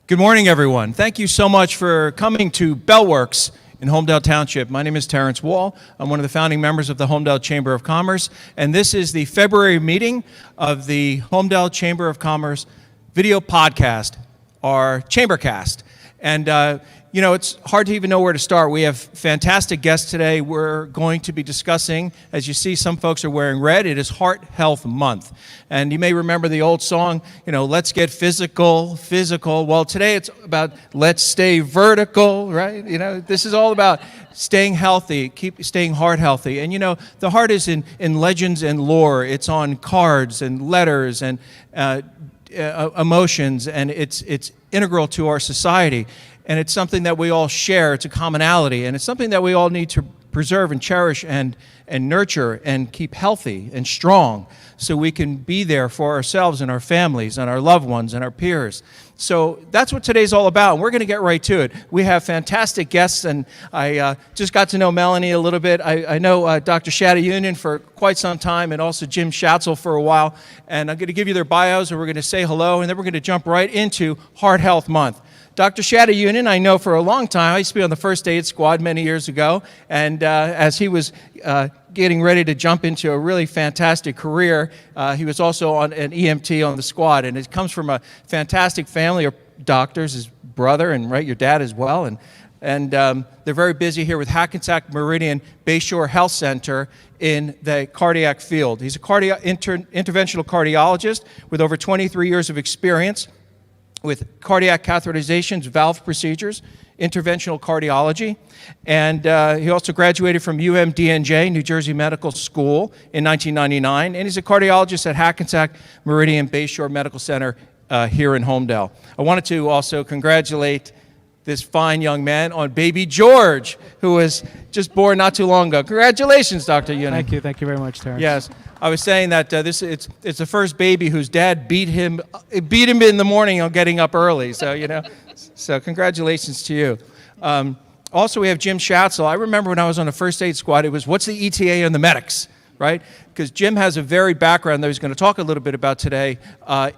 Good morning, everyone. Thank you so much for coming to Bellworks in Holmdel Township. My name is Terrence Wall. I'm one of the founding members of the Holmdel Chamber of Commerce, and this is the February meeting of the Holmdel Chamber of Commerce video podcast, our ChamberCast. And you know, it's hard to even know where to start. We have fantastic guests today. We're going to be discussing, as you see, some folks are wearing red. It is Heart Health Month. And you may remember the old song, you know, let's get physical. Well, today it's about let's stay vertical, right? You know, this is all about staying healthy, staying heart healthy. And you know, the heart is in legends and lore. It's on cards and letters and emotions, and it's integral to our society. And it's something that we all share. It's a commonality, and it's something that we all need to preserve and cherish and nurture and keep healthy and strong so we can be there for ourselves and our families and our loved ones and our peers. So that's what today's all about, and we're going to get right to it. We have fantastic guests, and I just got to know Melanie a little bit. I know Dr. Union for quite some time, and also Jim Schatzel for a while, and I'm going to give you their bios, and we're going to say hello, and then we're going to jump right into Heart Health Month. Dr. Union, I know for a long time. I used to be on the first aid squad many years ago, and as he was getting ready to jump into a really fantastic career, he was also on an EMT on the squad, and it comes from a fantastic family of doctors, his brother and your dad as well, and they're very busy here with Hackensack Meridian Bayshore Health Center in the cardiac field. He's a interventional cardiologist with over 23 years of experience with cardiac catheterizations, valve procedures, interventional cardiology, and he also graduated from UMDNJ, New Jersey Medical School, in 1999, and he's a cardiologist at Hackensack Meridian Bayshore Medical Center here in Homedale. I wanted to also congratulate this fine young man on baby George, who was just born not too long ago. Congratulations, Dr. Union. Thank you very much, Terrence. Yes. I was saying that it's the first baby whose dad beat him in the morning on getting up early. So, you know, so congratulations to you. Also, we have Jim Schatzel. I remember when I was on the first aid squad, it was, what's the ETA on the medics, right? Because Jim has a varied background that he's going to talk a little bit about today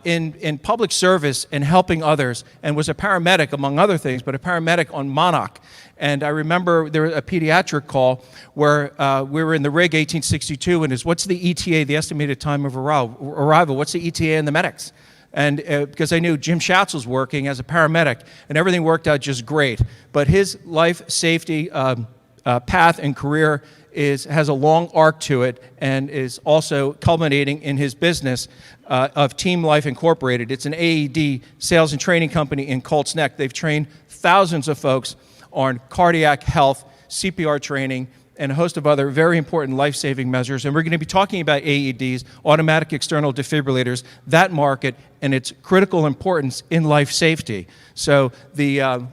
in public service and helping others, and was a paramedic, among other things, but a paramedic on Monarch. And I remember there was a pediatric call where we were in the rig 1862, and what's the ETA, the estimated time of arrival? What's the ETA in the medics? And because I knew Jim Schatzel's working as a paramedic, and everything worked out just great. But his life safety path and career has a long arc to it, and is also culminating in his business of Team Life Incorporated. It's an AED sales and training company in Colts Neck. They've trained thousands of folks on cardiac health, CPR training, and a host of other very important life-saving measures. And we're going to be talking about AEDs, automatic external defibrillators, that market, and its critical importance in life safety. So we're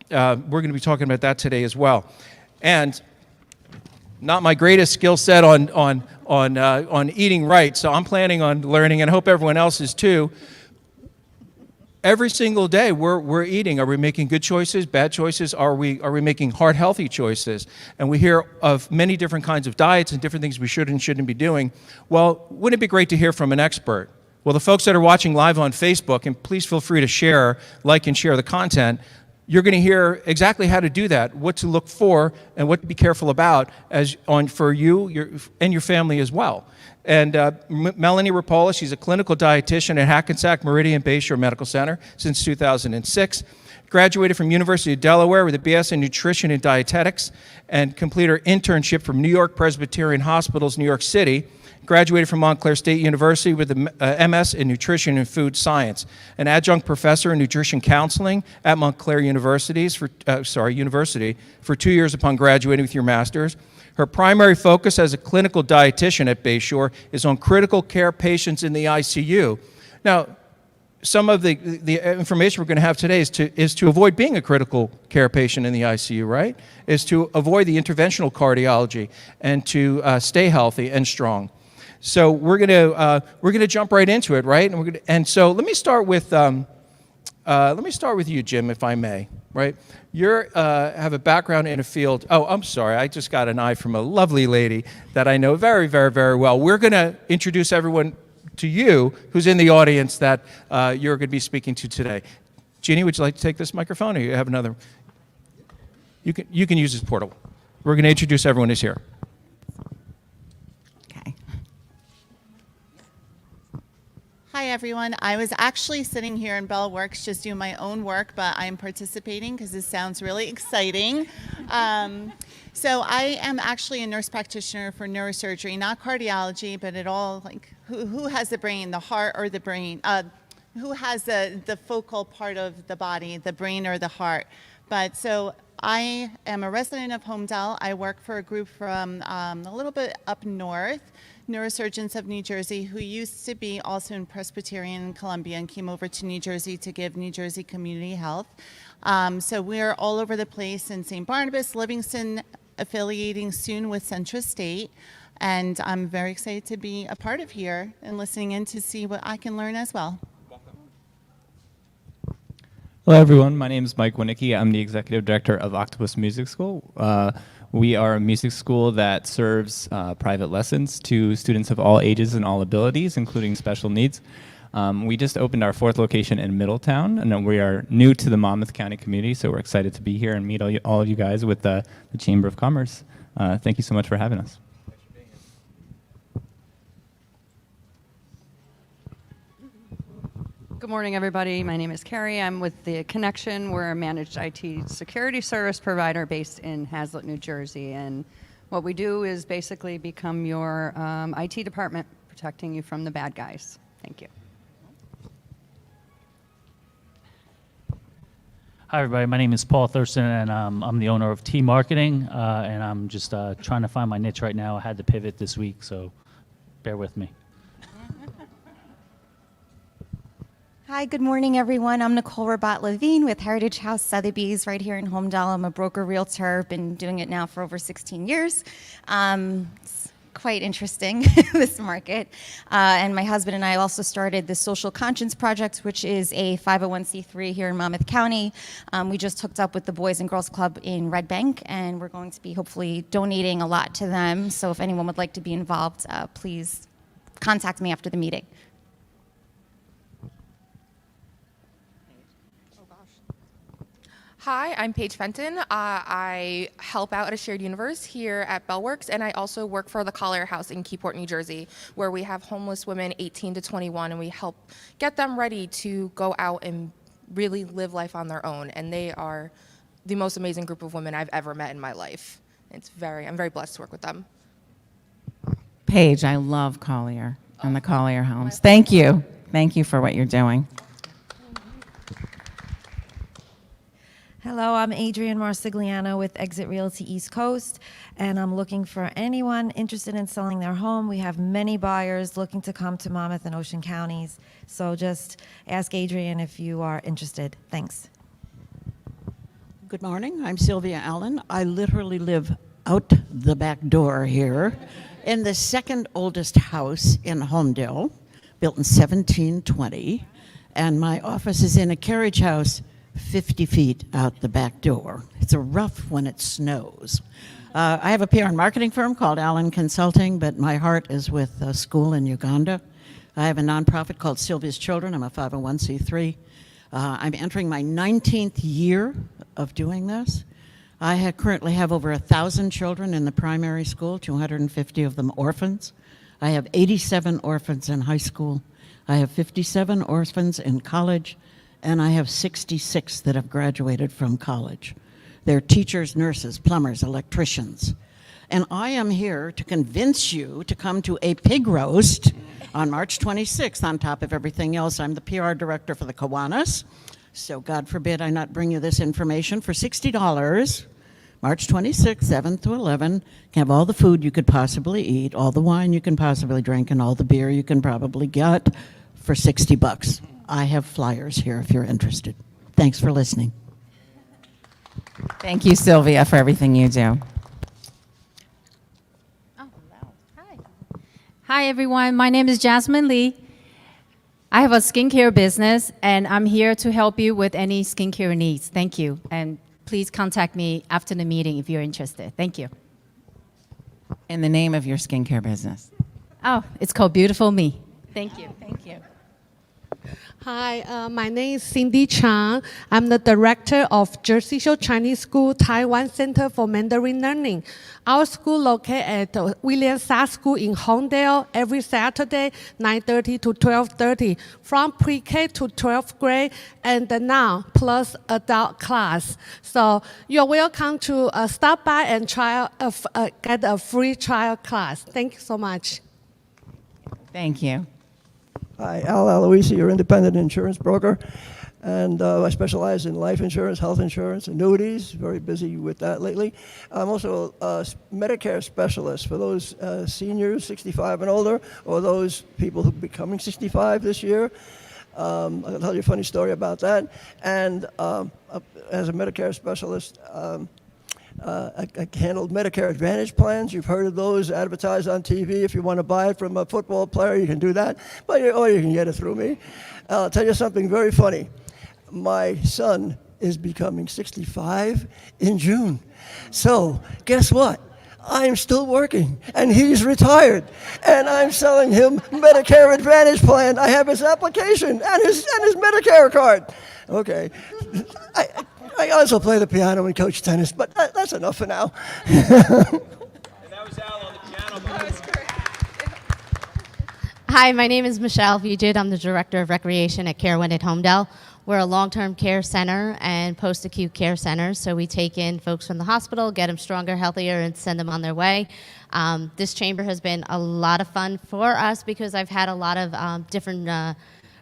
going to be talking about that today as well. And not my greatest skill set on eating right, so I'm planning on learning, and I hope everyone else is too. Every single day we're eating. Are we making good choices, bad choices? Are we making heart healthy choices? And we hear of many different kinds of diets and different things we should and shouldn't be doing. Well, wouldn't it be great to hear from an expert? Well, the folks that are watching live on Facebook, and please feel free to share, like and share the content, you're going to hear exactly how to do that, what to look for, and what to be careful about for you and your family as well. And Melanie Rapola, she's a clinical dietitian at Hackensack Meridian Bayshore Medical Center since 2006. Graduated from University of Delaware with a BS in Nutrition and Dietetics, and completed her internship from New York Presbyterian Hospitals, New York City. Graduated from Montclair State University with a MS in Nutrition and Food Science. An adjunct professor in nutrition counseling at Montclair University for 2 years upon graduating with your master's. Her primary focus as a clinical dietitian at Bayshore is on critical care patients in the ICU. Now, some of the information we're going to have today is to avoid being a critical care patient in the ICU, right? Is to avoid the interventional cardiology and to stay healthy and strong. So we're going to jump right into it, right? And so let me start with you, Jim, if I may, right? You have a background in a field. Oh, I'm sorry. I just got an eye from a lovely lady that I know very, very, very well. We're going to introduce everyone to you who's in the audience that you're going to be speaking to today. Jeannie, would you like to take this microphone, or you have another? You can use this portable. We're going to introduce everyone who's here. Okay. Hi, everyone. I was actually sitting here in Bell Works just doing my own work, but I'm participating because this sounds really exciting. So I am actually a nurse practitioner for neurosurgery, not cardiology, but at all, like, who has the brain, the heart or the brain? Who has the focal part of the body, the brain or the heart? But so I am a resident of Homedale. I work for a group from a little bit up north, Neurosurgeons of New Jersey, who used to be also in Presbyterian in Columbia and came over to New Jersey to give New Jersey community health. So we're all over the place in St. Barnabas, Livingston, affiliating soon with Central State. And I'm very excited to be a part of here and listening in to see what I can learn as well. Hello, everyone. My name is Mike Winicki. I'm the executive director of Octopus Music School. We are a music school that serves private lessons to students of all ages and all abilities, including special needs. We just opened our 4th location in Middletown, and we are new to the Monmouth County community, so we're excited to be here and meet all of you guys with the Chamber of Commerce. Thank you so much for having us. Good morning, everybody. My name is Carrie. I'm with the Connection. We're a managed IT security service provider based in Hazlet, New Jersey. And what we do is basically become your IT department, protecting you from the bad guys. Thank you. Hi, everybody. My name is Paul Thurston, and I'm the owner of T Marketing, and I'm just trying to find my niche right now. I had to pivot this week, so bear with me. Hi, good morning, everyone. I'm Nicole Rabat-Levine with Heritage House Sotheby's right here in Homedale. I'm a broker realtor, been doing it now for over 16 years. It's quite interesting, this market. And my husband and I also started the Social Conscience Project, which is a 501c3 here in Monmouth County. We just hooked up with the Boys and Girls Club in Red Bank, and we're going to be hopefully donating a lot to them. So if anyone would like to be involved, please contact me after the meeting. Hi, I'm Paige Fenton. I help out at a shared universe here at Bellworks, and I also work for the Collier House in Keyport, New Jersey, where we have homeless women 18 to 21, and we help get them ready to go out and really live life on their own. And they are the most amazing group of women I've ever met in my life. I'm very blessed to work with them. Paige, I love Collier and the Collier homes. Thank you. Thank you for what you're doing. Hello, I'm Adrienne Marsigliano with Exit Realty East Coast, and I'm looking for anyone interested in selling their home. We have many buyers looking to come to Monmouth and Ocean counties, so just ask Adrienne if you are interested. Thanks. Good morning, I'm Sylvia Allen. I literally live out the back door here in the second oldest house in Homedale, built in 1720, and my office is in a carriage house 50 feet out the back door. It's a rough when it snows. I have a PR and marketing firm called Allen Consulting, but my heart is with a school in Uganda. I have a nonprofit called Sylvia's Children. I'm a 501c3. I'm entering my 19th year of doing this. I currently have over 1,000 children in the primary school, 250 of them orphans. I have 87 orphans in high school. I have 57 orphans in college, and I have 66 that have graduated from college. They're teachers, nurses, plumbers, electricians. And I am here to convince you to come to a pig roast on March 26th. On top of everything else, I'm the PR director for the Kiwanis. So God forbid I not bring you this information for $60. March 26th, 7 to 11, can have all the food you could possibly eat, all the wine you can possibly drink, and all the beer you can probably get for $60. I have flyers here if you're interested. Thanks for listening. Thank you, Sylvia, for everything you do. Oh, hello. Hi. Hi, everyone. My name is Jasmine Lee. I have a skincare business, and I'm here to help you with any skincare needs. Thank you. And please contact me after the meeting if you're interested. Thank you. In the name of your skincare business. Oh, it's called Beautiful Me. Thank you. Thank you. Hi, my name is Cindy Chang. I'm the director of Jersey Shore Chinese School Taiwan Center for Mandarin Learning. Our school located at the William Sass School in Homedale every Saturday, 9:30 to 12:30, from pre-K to 12th grade, and now plus adult class. So you're welcome to stop by and get a free trial class. Thank you so much. Thank you. Hi, Al Aloisi, your independent insurance broker, and I specialize in life insurance, health insurance, annuities, very busy with that lately. I'm also a Medicare specialist for those seniors, 65 and older, or those people who are becoming 65 this year. I'll tell you a funny story about that. And as a Medicare specialist, I handled Medicare Advantage plans. You've heard of those advertised on TV. If you want to buy it from a football player, you can do that. Or you can get it through me. I'll tell you something very funny. My son is becoming 65 in June. So guess what? I'm still working, and he's retired, and I'm selling him Medicare Advantage plan. I have his application and his Medicare card. Okay. I also play the piano and coach tennis, but that's enough for now. Hi, my name is Michelle Veget. I'm the Director of Recreation at Care One at Homedale. We're a long-term care center and post-acute care center, so we take in folks from the hospital, get them stronger, healthier, and send them on their way. This chamber has been a lot of fun for us because I've had a lot of different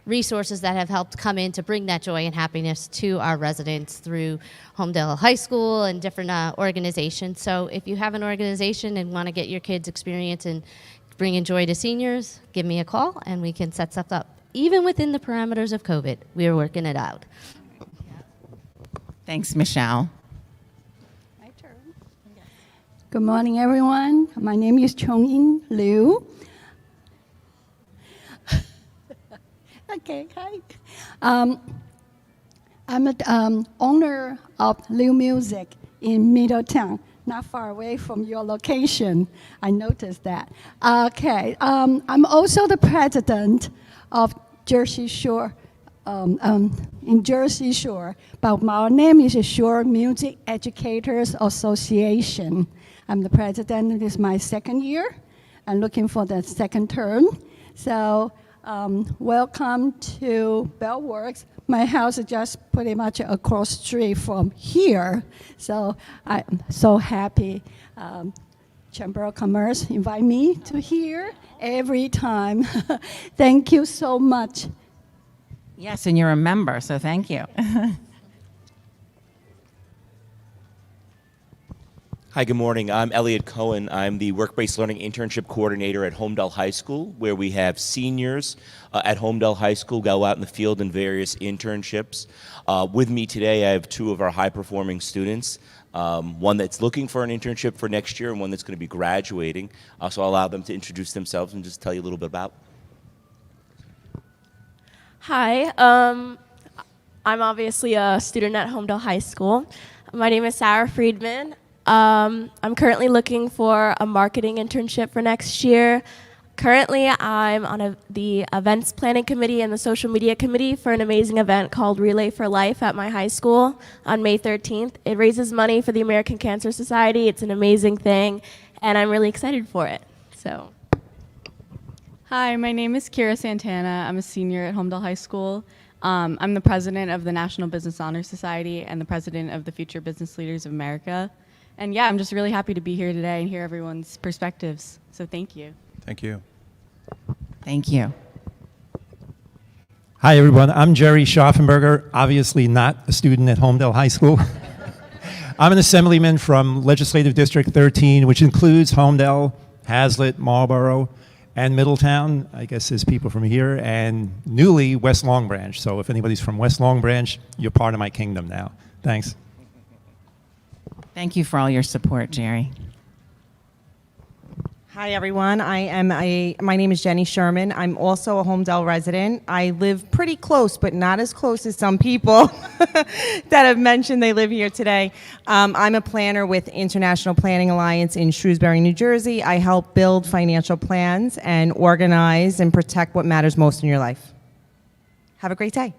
resources that have helped come in to bring that joy and happiness to our residents through Holmdel High School and different organizations. So if you have an organization and want to get your kids experience and bringing joy to seniors, give me a call and we can set stuff up. Even within the parameters of COVID, we are working it out. Thanks, Michelle. My turn. Good morning, everyone. My name is Chong Liu. Okay, hi. I'm an owner of Liu Music in Middletown, not far away from your location. I noticed that. Okay, I'm also the president of Jersey Shore, in Jersey Shore, but my name is Shore Music Educators Association. I'm the president. This is my second year. I'm looking for the second term. So welcome to Bellworks. My house is just pretty much across the street from here. So I'm so happy. Chamber of Commerce invite me to here every time. Thank you so much. Yes, and you're a member, so thank you. Hi, good morning. I'm Elliott Cohen. I'm the Work-Based Learning Internship Coordinator at Homedale High School, where we have seniors at Homedale High School go out in the field in various internships. With me today, I have two of our high-performing students, one that's looking for an internship for next year and one that's going to be graduating. So I'll allow them to introduce themselves and just tell you a little bit about. Hi, I'm obviously a student at Homedale High School. My name is Sarah Friedman. I'm currently looking for a marketing internship for next year. Currently, I'm on the events planning committee and the social media committee for an amazing event called Relay for Life at my high school on May 13th. It raises money for the American Cancer Society. It's an amazing thing, and I'm really excited for it. So. Hi, my name is Kira Santana. I'm a senior at Homedale High School. I'm the president of the National Business Honor Society and the president of the Future Business Leaders of America. And yeah, I'm just really happy to be here today and hear everyone's perspectives. So thank you. Thank you. Thank you. Hi, everyone. I'm Jerry Schaffenberger, obviously not a student at Homedale High School. I'm an assemblyman from Legislative District 13, which includes Homedale, Hazlitt, Marlborough, and Middletown. I guess there's people from here, and newly West Long Branch. So if anybody's from West Long Branch, you're part of my kingdom now. Thanks. Thank you for all your support, Jerry. Hi, everyone. My name is Jenny Sherman. I'm also a Homedale resident. I live pretty close, but not as close as some people that have mentioned they live here today. I'm a planner with International Planning Alliance in Shrewsbury, New Jersey. I help build financial plans and organize and protect what matters most in your life. Have a great day.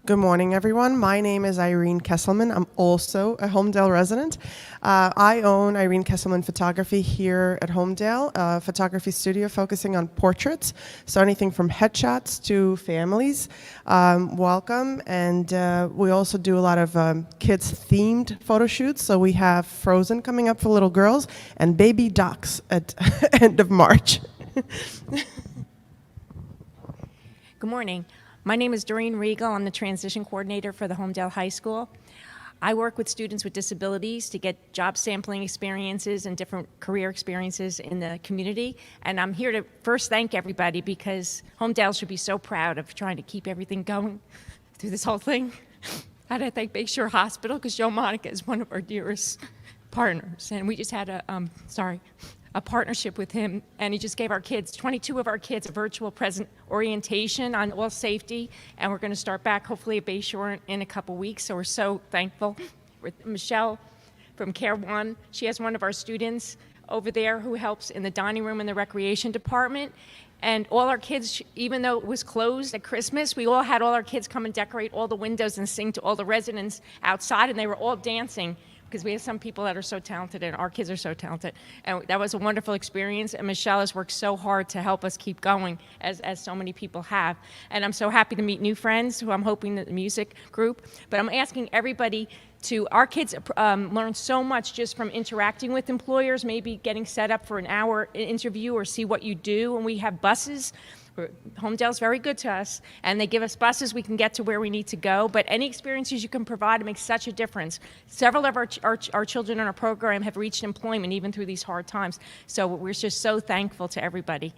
Good morning, everyone. My name is Irene Kesselman. I'm also a Homedale resident. I own Irene Kesselman Photography here at Homedale, a photography studio focusing on portraits, so anything from headshots to families. Welcome. And we also do a lot of kids-themed photo shoots. So we have Frozen coming up for little girls and baby ducks at end of March. Good morning. My name is Doreen Regal. I'm the transition coordinator for the Homedale High School. I work with students with disabilities to get job sampling experiences and different career experiences in the community. And I'm here to first thank everybody because Homedale should be so proud of trying to keep everything going through this whole thing. I had to thank Bayshore Hospital because Joe Monica is one of our dearest partners. And we just had a partnership with him, and he just gave our kids, 22 of our kids, a virtual present orientation on all safety, and we're going to start back hopefully at Bayshore in a couple weeks, so we're so thankful. With Michelle from Care One, she has one of our students over there who helps in the dining room in the recreation department, and all our kids, even though it was closed at Christmas, we all had all our kids come and decorate all the windows and sing to all the residents outside, and they were all dancing, because we have some people that are so talented, and our kids are so talented. And that was a wonderful experience, and Michelle has worked so hard to help us keep going, as so many people have. And I'm so happy to meet new friends, who I'm hoping that the music group. But I'm asking everybody our kids learn so much just from interacting with employers, maybe getting set up for an hour interview or see what you do. And we have buses. Homedale's very good to us, and they give us buses. We can get to where we need to go, but any experiences you can provide makes such a difference. Several of our children in our program have reached employment even through these hard times, so we're just so thankful to everybody.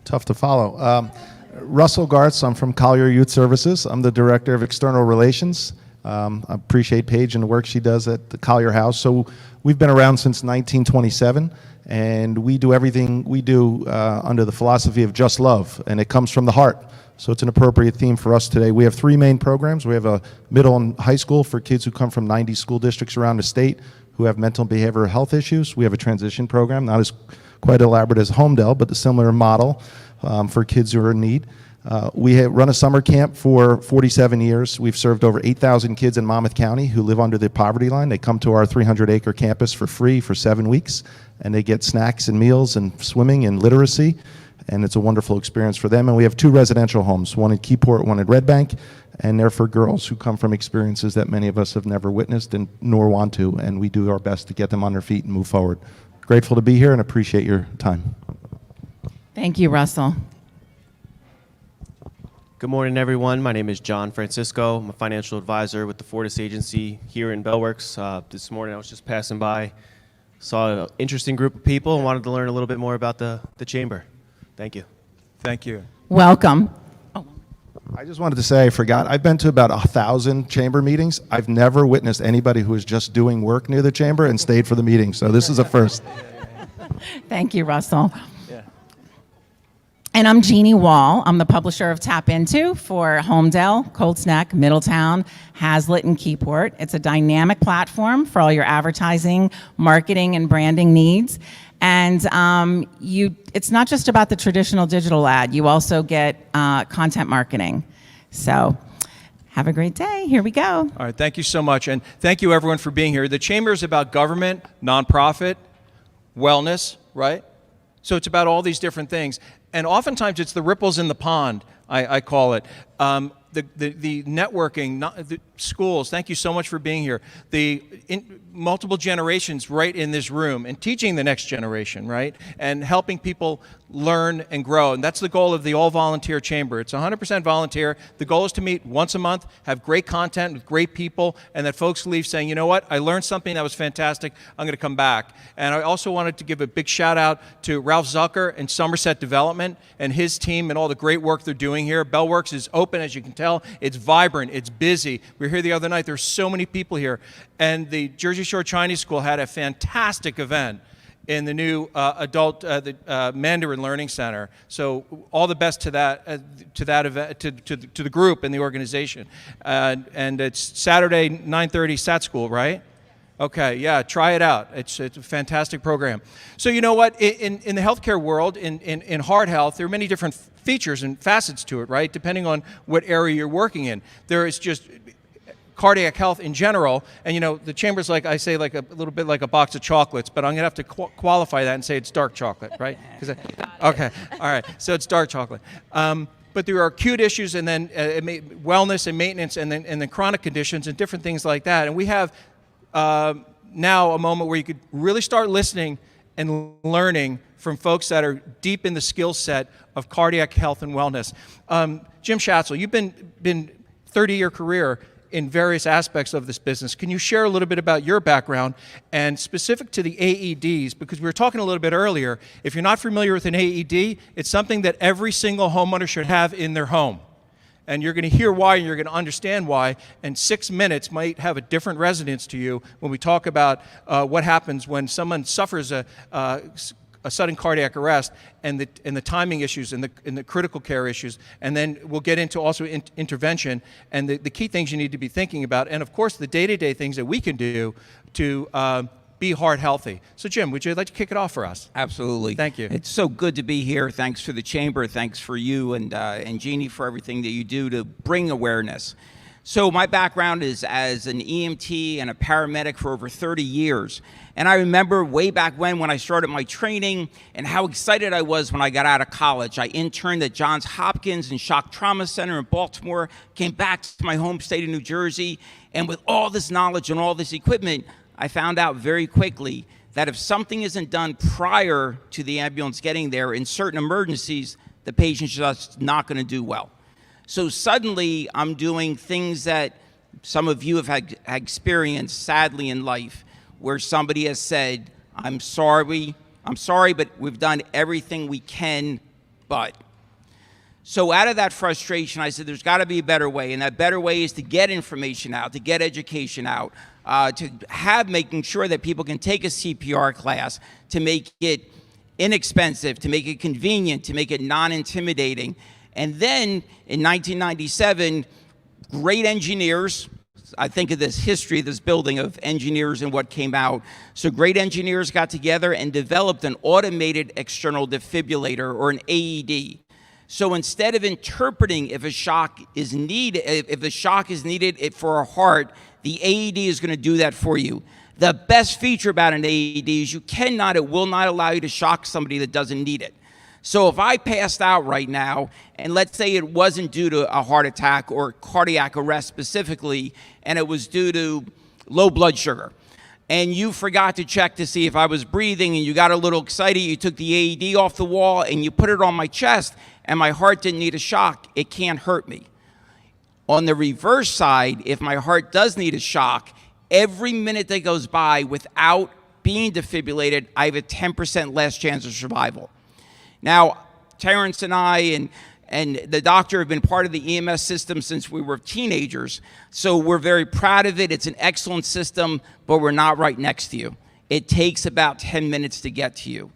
Tough to follow. Russell Gartz, I'm from Collier Youth Services. I'm the Director of External Relations. I appreciate Paige and the work she does at the Collier House. So we've been around since 1927. And we do everything we do under the philosophy of just love, and it comes from the heart. So it's an appropriate theme for us today. We have three main programs. We have a middle and high school for kids who come from 90 school districts around the state who have mental and behavioral health issues. We have a transition program, not as quite elaborate as Homedale, but a similar model for kids who are in need. We run a summer camp for 47 years. We've served over 8,000 kids in Monmouth County who live under the poverty line. They come to our 300-acre campus for free for 7 weeks, and they get snacks and meals and swimming and literacy, and it's a wonderful experience for them. And we have 2 residential homes, one in Keyport, one in Red Bank, and they're for girls who come from experiences that many of us have never witnessed and nor want to, and we do our best to get them on their feet and move forward. Grateful to be here and appreciate your time. Thank you, Russell. Good morning, everyone. My name is John Francisco. I'm a financial advisor with the Fortis Agency here in Bellworks. This morning I was just passing by, saw an interesting group of people and wanted to learn a little bit more about the chamber. Thank you. Thank you. Welcome. I just wanted to say I forgot. I've been to about 1,000 chamber meetings. I've never witnessed anybody who was just doing work near the chamber and stayed for the meeting. So this is a first. Thank you, Russell. And I'm Jeannie Wall. I'm the publisher of Tap Into for Homedale, Colts Neck, Middletown, Hazlitt, and Keyport. It's a dynamic platform for all your advertising, marketing, and branding needs. And it's not just about the traditional digital ad. You also get content marketing. So have a great day. Here we go. All right, thank you so much. And thank you, everyone, for being here. The Chamber is about government, nonprofit, wellness, right? So it's about all these different things. And oftentimes it's the ripples in the pond, I call it. The networking, the schools, thank you so much for being here. Multiple generations right in this room and teaching the next generation, right? And helping people learn and grow. And that's the goal of the all-volunteer chamber. It's 100% volunteer. The goal is to meet once a month, have great content with great people, and that folks leave saying, you know what, I learned something that was fantastic, I'm going to come back. And I also wanted to give a big shout out to Ralph Zucker and Somerset Development and his team and all the great work they're doing here. Bellworks is open, as you can tell. It's vibrant, it's busy. We were here the other night, there's so many people here. And the Jersey Shore Chinese School had a fantastic event in the new adult Mandarin Learning Center. So all the best to that event, to the group and the organization. And it's Saturday 9:30 Sat School, right? Okay, yeah, try it out. It's a fantastic program. So you know what? In the healthcare world, in heart health, there are many different features and facets to it, right? Depending on what area you're working in. There is just cardiac health in general, and you know, the chamber's like, I say, like a little bit like a box of chocolates, but I'm gonna have to qualify that and say it's dark chocolate, right? Okay, all right, so it's dark chocolate. But there are acute issues, and then wellness and maintenance, and then chronic conditions and different things like that. And we have now a moment where you could really start listening and learning from folks that are deep in the skill set of cardiac health and wellness. Jim Schatzel, you've been 30-year career in various aspects of this business. Can you share a little bit about your background and specific to the AEDs? Because we were talking a little bit earlier, if you're not familiar with an AED, it's something that every single homeowner should have in their home. And you're going to hear why, and you're going to understand why, and 6 minutes might have a different resonance to you when we talk about what happens when someone suffers a sudden cardiac arrest, and the timing issues and the critical care issues, and then we'll get into also intervention and the key things you need to be thinking about, and of course the day-to-day things that we can do to be heart healthy. So Jim, would you like to kick it off for us? Absolutely. Thank you. It's so good to be here. Thanks for the chamber. Thanks for you and Jeannie for everything that you do to bring awareness. So my background is as an EMT and a paramedic for over 30 years. And I remember way back when I started my training and how excited I was when I got out of college. I interned at Johns Hopkins and Shock Trauma Center in Baltimore, came back to my home state of New Jersey, and with all this knowledge and all this equipment, I found out very quickly that if something isn't done prior to the ambulance getting there in certain emergencies, the patient's just not going to do well. So suddenly I'm doing things that some of you have had experienced sadly in life, where somebody has said, I'm sorry, but we've done everything we can, but. So out of that frustration, I said, there's got to be a better way, and that better way is to get information out, to get education out, to have making sure that people can take a CPR class, to make it inexpensive, to make it convenient, to make it non-intimidating. And then in 1997, great engineers, I think of this history of this building of engineers and what came out. So great engineers got together and developed an automated external defibrillator, or an AED. So instead of interpreting if a shock is needed for a heart, the AED is going to do that for you. The best feature about an AED is it will not allow you to shock somebody that doesn't need it. So if I passed out right now, and let's say it wasn't due to a heart attack or cardiac arrest specifically, and it was due to low blood sugar, and you forgot to check to see if I was breathing, and you got a little excited, you took the AED off the wall, and you put it on my chest, and my heart didn't need a shock, it can't hurt me. On the reverse side, if my heart does need a shock, every minute that goes by without being defibrillated, I have a 10% less chance of survival. Now, Terrence and I and the doctor have been part of the EMS system since we were teenagers, so we're very proud of it. It's an excellent system, but we're not right next to you. It takes about 10 minutes to get to you.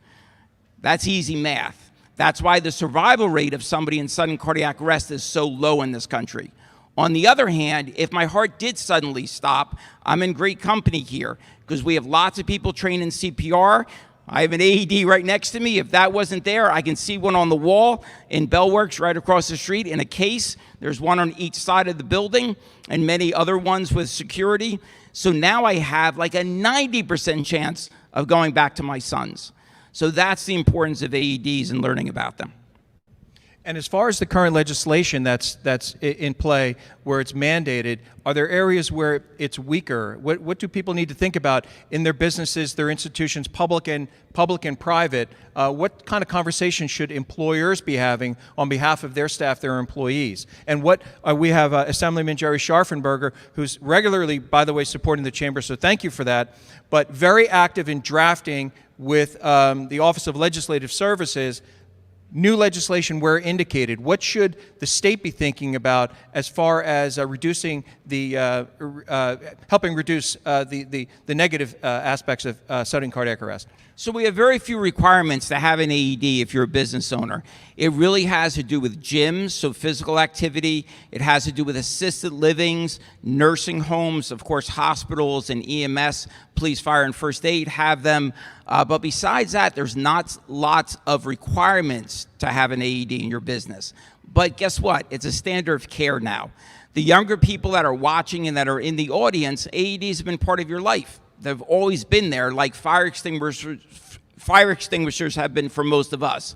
That's easy math. That's why the survival rate of somebody in sudden cardiac arrest is so low in this country. On the other hand, if my heart did suddenly stop, I'm in great company here because we have lots of people trained in CPR. I have an AED right next to me. If that wasn't there, I can see one on the wall in Bellworks right across the street in a case. There's one on each side of the building and many other ones with security. So now I have like a 90% chance of going back to my sons. So that's the importance of AEDs and learning about them. And as far as the current legislation that's in play, where it's mandated, are there areas where it's weaker? What do people need to think about in their businesses, their institutions, public and private? What kind of conversation should employers be having on behalf of their staff, their employees? And what we have Assemblyman Jerry Schaffenberger, who's regularly, by the way, supporting the chamber, so thank you for that, but very active in drafting with the Office of Legislative Services new legislation where indicated. What should the state be thinking about as far as reducing helping reduce the negative aspects of sudden cardiac arrest? So we have very few requirements to have an AED if you're a business owner. It really has to do with gyms, so physical activity. It has to do with assisted livings, nursing homes, of course, hospitals and EMS, police, fire, and first aid have them. But besides that, there's not lots of requirements to have an AED in your business. But guess what? It's a standard of care now. The younger people that are watching and that are in the audience, AEDs have been part of your life. They've always been there, like fire extinguishers have been for most of us.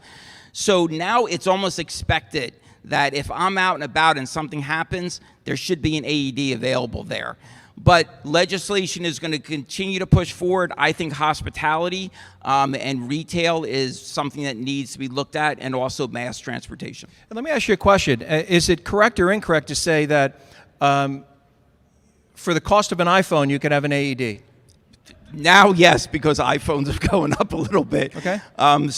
So now it's almost expected that if I'm out and about and something happens, there should be an AED available there. But legislation is going to continue to push forward. I think hospitality and retail is something that needs to be looked at, and also mass transportation. And let me ask you a question. Is it correct or incorrect to say that for the cost of an iPhone, you can have an AED? Now, yes, because iPhones are going up a little bit. Okay. About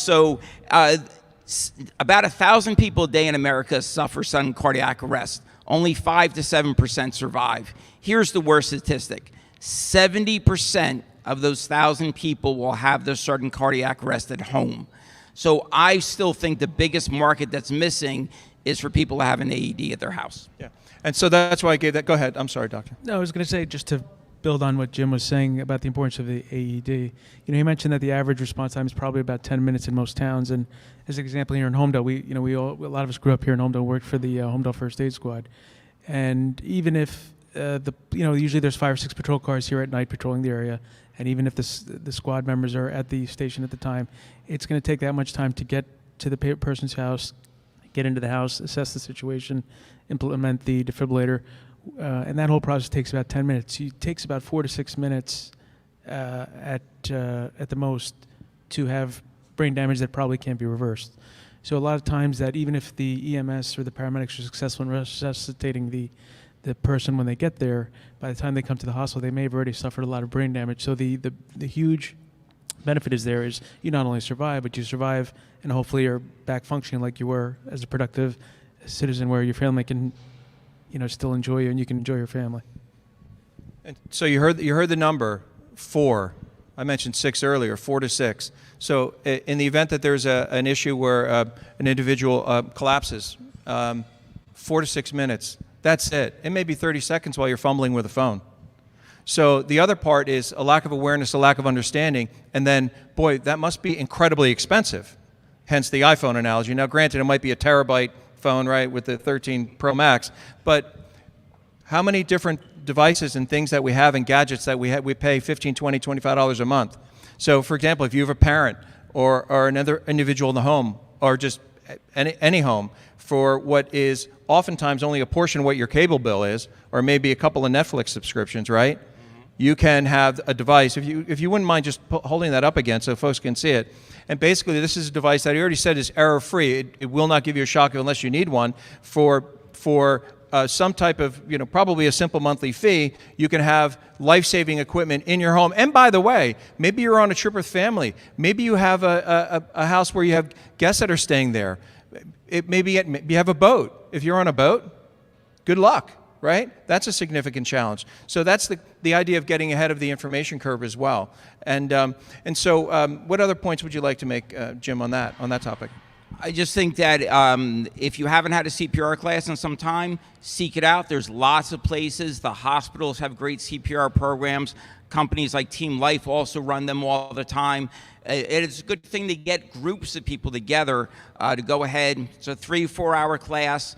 1,000 people a day in America suffer sudden cardiac arrest. Only 5 to 7% survive. Here's the worst statistic. 70% of those 1,000 people will have their sudden cardiac arrest at home. So I still think the biggest market that's missing is for people to have an AED at their house. Yeah. And so that's why I gave that. Go ahead. I'm sorry, doctor. No, I was going to say, just to build on what Jim was saying about the importance of the AED. You know, he mentioned that the average response time is probably about 10 minutes in most towns. And as an example, here in Homedale, a lot of us grew up here in Homedale, worked for the Homedale First Aid Squad. And even if usually there's 5 or 6 patrol cars here at night patrolling the area, and even if the squad members are at the station at the time, it's going to take that much time to get to the person's house, get into the house, assess the situation, implement the defibrillator. And that whole process takes about 10 minutes. It takes about 4 to 6 minutes at the most to have brain damage that probably can't be reversed. So a lot of times that even if the EMS or the paramedics are successful in resuscitating the person when they get there, by the time they come to the hospital, they may have already suffered a lot of brain damage. So the huge benefit is you not only survive, but you survive and hopefully you're back functioning like you were as a productive citizen, where your family can still enjoy you and you can enjoy your family. And so you heard the number 4. I mentioned 6 earlier, 4 to 6. So in the event that there's an issue where an individual collapses, 4 to 6 minutes, that's it. It may be 30 seconds while you're fumbling with a phone. So the other part is a lack of awareness, a lack of understanding, and then, boy, that must be incredibly expensive, hence the iPhone analogy. Now, granted, it might be a terabyte phone, right, with the 13 Pro Max, but how many different devices and things that we have and gadgets that we pay $15, $20, $25 a month. So, for example, if you have a parent or another individual in the home, or just any home, for what is oftentimes only a portion of what your cable bill is, or maybe a couple of Netflix subscriptions, right? You can have a device, if you wouldn't mind just holding that up again so folks can see it. And basically, this is a device that I already said is error-free. It will not give you a shock unless you need one. For some type of, probably a simple monthly fee, you can have life-saving equipment in your home. And by the way, maybe you're on a trip with family. Maybe you have a house where you have guests that are staying there. Maybe you have a boat. If you're on a boat, good luck, right? That's a significant challenge. So that's the idea of getting ahead of the information curve as well. And so what other points would you like to make, Jim, on that topic? I just think that if you haven't had a CPR class in some time, seek it out. There's lots of places. The hospitals have great CPR programs. Companies like Team Life also run them all the time. It's a good thing to get groups of people together to go ahead. It's a 3-4 hour class.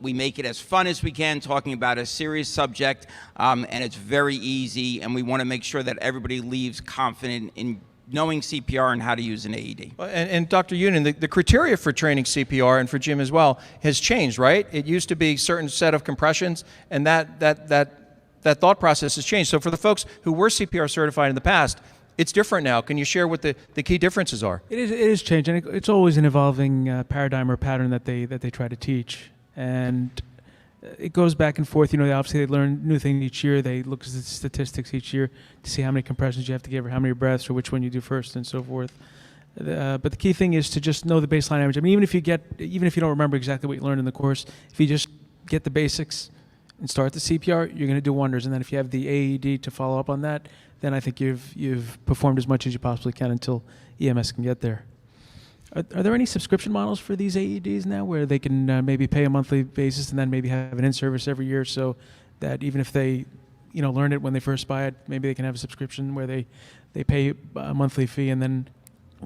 We make it as fun as we can, talking about a serious subject, and it's very easy, and we want to make sure that everybody leaves confident in knowing CPR and how to use an AED. And Dr. Union, the criteria for training CPR, and for Jim as well, has changed, right? It used to be a certain set of compressions, and that thought process has changed. So for the folks who were CPR certified in the past, it's different now. Can you share what the key differences are? It is changed, and it's always an evolving paradigm or pattern that they try to teach, and it goes back and forth. Obviously they learn new things each year. They look at the statistics each year to see how many compressions you have to give, or how many breaths, or which one you do first, and so forth. But the key thing is to just know the baseline average. I mean, even if you don't remember exactly what you learned in the course, if you just get the basics, and start the CPR, you're going to do wonders. And then if you have the AED to follow up on that, then I think you've performed as much as you possibly can until EMS can get there. Are there any subscription models for these AEDs now where they can maybe pay a monthly basis and then maybe have an in-service every year, so that even if they learn it when they first buy it, maybe they can have a subscription where they pay a monthly fee and then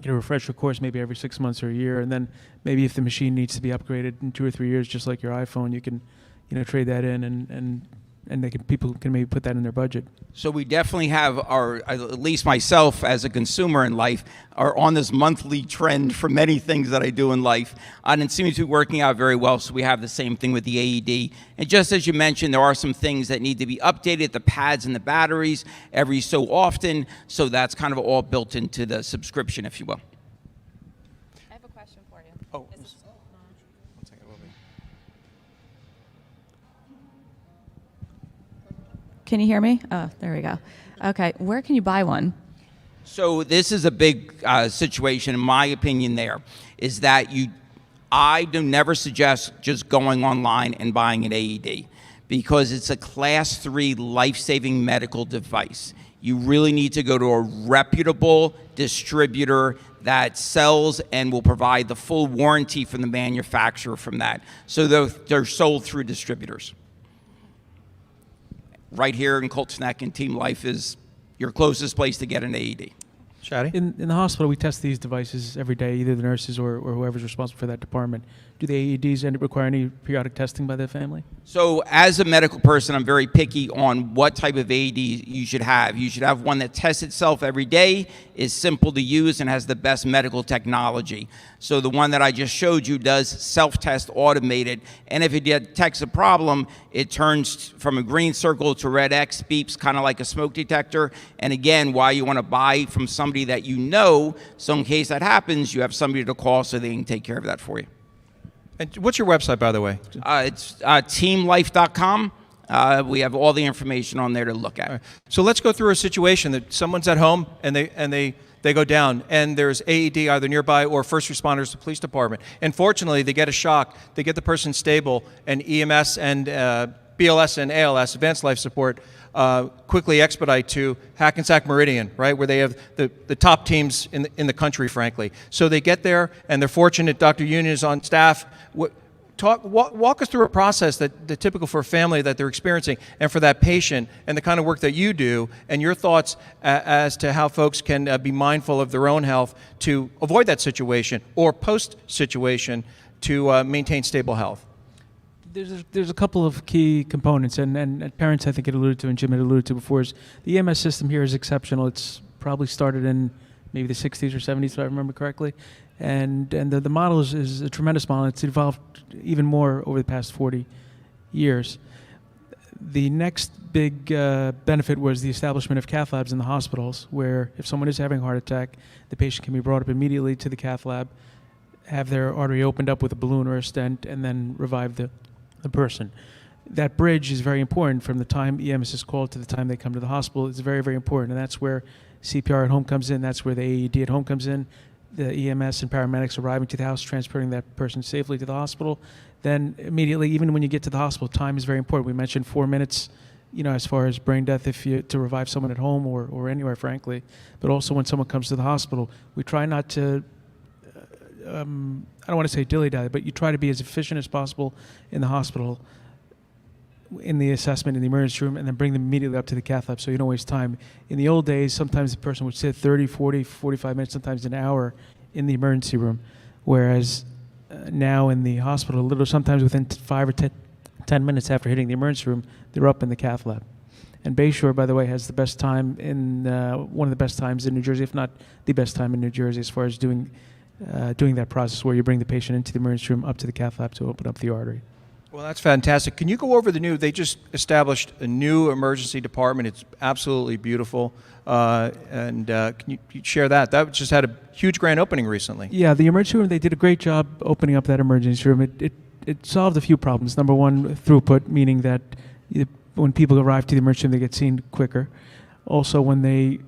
get a refresher course maybe every 6 months or a year, and then maybe if the machine needs to be upgraded in 2 or 3 years, just like your iPhone, you can trade that in and people can maybe put that in their budget. So we definitely have at least myself as a consumer in life, are on this monthly trend for many things that I do in life. And it seems to be working out very well, so we have the same thing with the AED. And just as you mentioned, there are some things that need to be updated, the pads and the batteries, every so often. So that's kind of all built into the subscription, if you will. I have a question for you. Oh, one second. Can you hear me? Oh, there we go. Okay, where can you buy one? So this is a big situation, in my opinion. There is that I do never suggest just going online and buying an AED, because it's a class 3 life-saving medical device. You really need to go to a reputable distributor that sells and will provide the full warranty from the manufacturer from that. So they're sold through distributors. Right here in Colts Neck and Team Life is your closest place to get an AED. Shadi? In the hospital, we test these devices every day, either the nurses or whoever's responsible for that department. Do the AEDs require any periodic testing by the family? So as a medical person, I'm very picky on what type of AED you should have. You should have one that tests itself every day, is simple to use, and has the best medical technology. So the one that I just showed you does self-test automated, and if it detects a problem, it turns from a green circle to red X, beeps kind of like a smoke detector. And again, why you want to buy from somebody that you know, so in case that happens, you have somebody to call so they can take care of that for you. And what's your website, by the way? It's teamlife.com. We have all the information on there to look at. Right. So let's go through a situation that someone's at home and they go down, and there's AED either nearby or first responders, the police department. And fortunately, they get a shock, they get the person stable, and EMS and BLS and ALS, Advanced Life Support, quickly expedite to Hackensack Meridian, right, where they have the top teams in the country, frankly. So they get there, and they're fortunate Dr. Union is on staff. Walk us through a process that's typical for a family that they're experiencing, and for that patient, and the kind of work that you do, and your thoughts as to how folks can be mindful of their own health to avoid that situation, or post-situation to maintain stable health. There's a couple of key components, and parents, I think, had alluded to, and Jim had alluded to before, is the EMS system here is exceptional. It's probably started in maybe the 60s or 70s, if I remember correctly. And the model is a tremendous model. It's evolved even more over the past 40 years. The next big benefit was the establishment of cath labs in the hospitals, where if someone is having a heart attack, the patient can be brought up immediately to the cath lab, have their artery opened up with a balloon or a stent, and then revive the person. That bridge is very important from the time EMS is called to the time they come to the hospital. It's very, very important, and that's where CPR at home comes in. That's where the AED at home comes in. The EMS and paramedics arriving to the house, transporting that person safely to the hospital. Then immediately, even when you get to the hospital, time is very important. We mentioned 4 minutes, as far as brain death to revive someone at home or anywhere, frankly. But also when someone comes to the hospital, we try not to, I don't want to say dilly-dally, but you try to be as efficient as possible in the hospital, in the assessment in the emergency room, and then bring them immediately up to the cath lab so you don't waste time. In the old days, sometimes the person would sit 30, 40, 45 minutes, sometimes an hour in the emergency room, whereas now in the hospital, sometimes within 5 or 10 minutes after hitting the emergency room, they're up in the cath lab. And Bayshore, by the way, has the best time one of the best times in New Jersey, if not the best time in New Jersey, as far as doing that process where you bring the patient into the emergency room up to the cath lab to open up the artery. Well, that's fantastic. Can you go over they just established a new emergency department. It's absolutely beautiful. And can you share that? That just had a huge grand opening recently. Yeah, the emergency room, they did a great job opening up that emergency room. It solved a few problems. Number one, throughput, meaning that when people arrive to the emergency room, they get seen quicker. Also, when they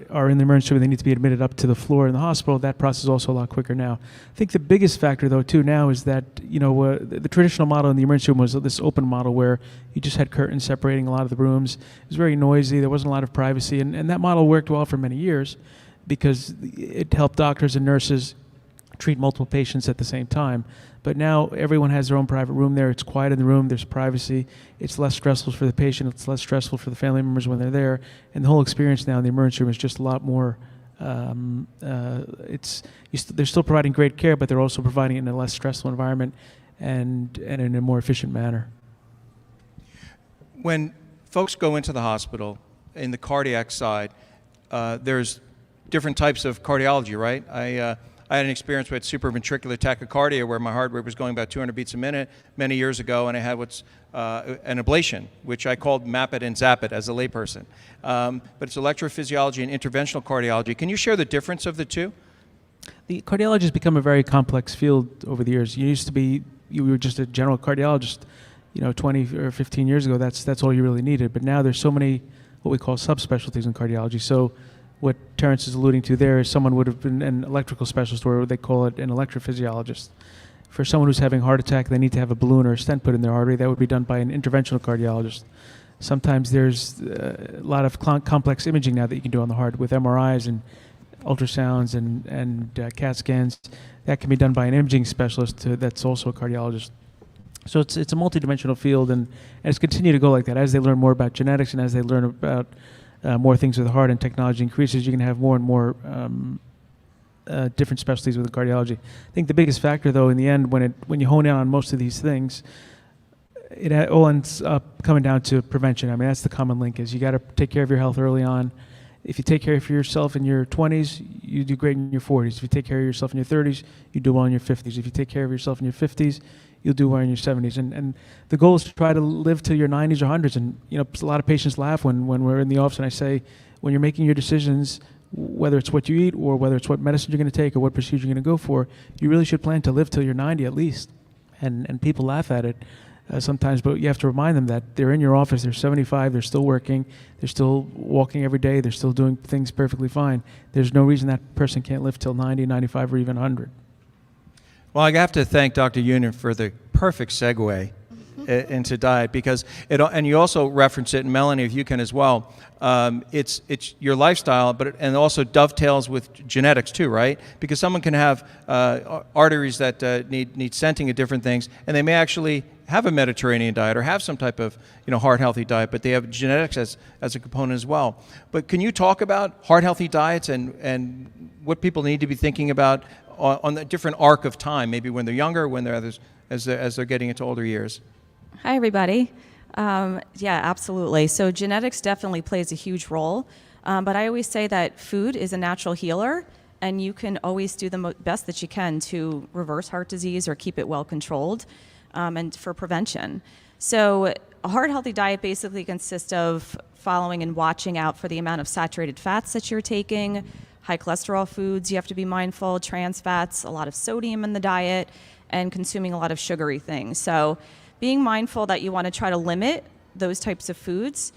are in the emergency room, they need to be admitted up to the floor in the hospital. That process is also a lot quicker now. I think the biggest factor, though, too, now is that the traditional model in the emergency room was this open model where you just had curtains separating a lot of the rooms. It was very noisy. There wasn't a lot of privacy, and that model worked well for many years because it helped doctors and nurses treat multiple patients at the same time. But now everyone has their own private room there. It's quiet in the room. There's privacy. It's less stressful for the patient. It's less stressful for the family members when they're there. And the whole experience now in the emergency room is just a lot more. They're still providing great care, but they're also providing it in a less stressful environment and in a more efficient manner. When folks go into the hospital in the cardiac side, there's different types of cardiology, right? I had an experience with supraventricular tachycardia where my heart rate was going about 200 beats a minute many years ago, and I had what's an ablation, which I called map it and zap it as a layperson. But it's electrophysiology and interventional cardiology. Can you share the difference of the two? The cardiology has become a very complex field over the years. You were just a general cardiologist, 20 or 15 years ago. That's all you really needed. But now there's so many what we call subspecialties in cardiology. So what Terrence is alluding to there is someone would have been an electrical specialist, or they call it an electrophysiologist. For someone who's having a heart attack, they need to have a balloon or a stent put in their artery. That would be done by an interventional cardiologist. Sometimes there's a lot of complex imaging now that you can do on the heart with MRIs and ultrasounds and CAT scans. That can be done by an imaging specialist that's also a cardiologist. So it's a multidimensional field, and it's continued to go like that. As they learn more about genetics and as they learn about more things with the heart and technology increases, you can have more and more different specialties within cardiology. I think the biggest factor, though, in the end, when you hone in on most of these things, it all ends up coming down to prevention. I mean, that's the common link, is you got to take care of your health early on. If you take care of yourself in your 20s, you do great in your 40s. If you take care of yourself in your 30s, you do well in your 50s. If you take care of yourself in your 50s, you'll do well in your 70s. And the goal is to try to live till your 90s or 100s. And a lot of patients laugh when we're in the office and I say, when you're making your decisions, whether it's what you eat or whether it's what medicine you're going to take or what procedure you're going to go for, you really should plan to live till you're 90 at least. And people laugh at it sometimes, but you have to remind them that they're in your office, they're 75, they're still working, they're still walking every day, they're still doing things perfectly fine. There's no reason that person can't live till 90, 95, or even 100. Well, I have to thank Dr. Union for the perfect segue into diet, because and you also reference it, and Melanie, if you can as well. It's your lifestyle, and also dovetails with genetics too, right? Because someone can have arteries that need stenting of different things, and they may actually have a Mediterranean diet or have some type of heart healthy diet, but they have genetics as a component as well. But can you talk about heart healthy diets and what people need to be thinking about on the different arc of time, maybe when they're younger, when they're as they're getting into older years? Hi, everybody. Yeah, absolutely. So genetics definitely plays a huge role, but I always say that food is a natural healer, and you can always do the best that you can to reverse heart disease or keep it well controlled, and for prevention. So a heart-healthy diet basically consists of following and watching out for the amount of saturated fats that you're taking, high cholesterol foods you have to be mindful, trans fats, a lot of sodium in the diet, and consuming a lot of sugary things. So being mindful that you want to try to limit those types of foods.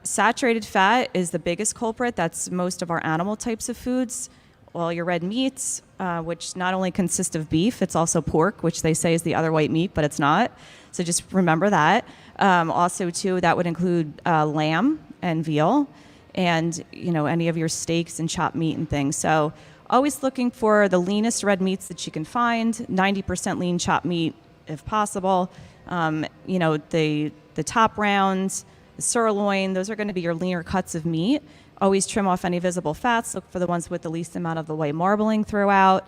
Saturated fat is the biggest culprit. That's most of our animal types of foods. Well, your red meats, which not only consist of beef, it's also pork, which they say is the other white meat, but it's not. So just remember that. Also, too, that would include lamb and veal, and any of your steaks and chopped meat and things. So always looking for the leanest red meats that you can find, 90% lean chopped meat if possible. The top rounds, the sirloin, those are going to be your leaner cuts of meat. Always trim off any visible fats. Look for the ones with the least amount of the white marbling throughout.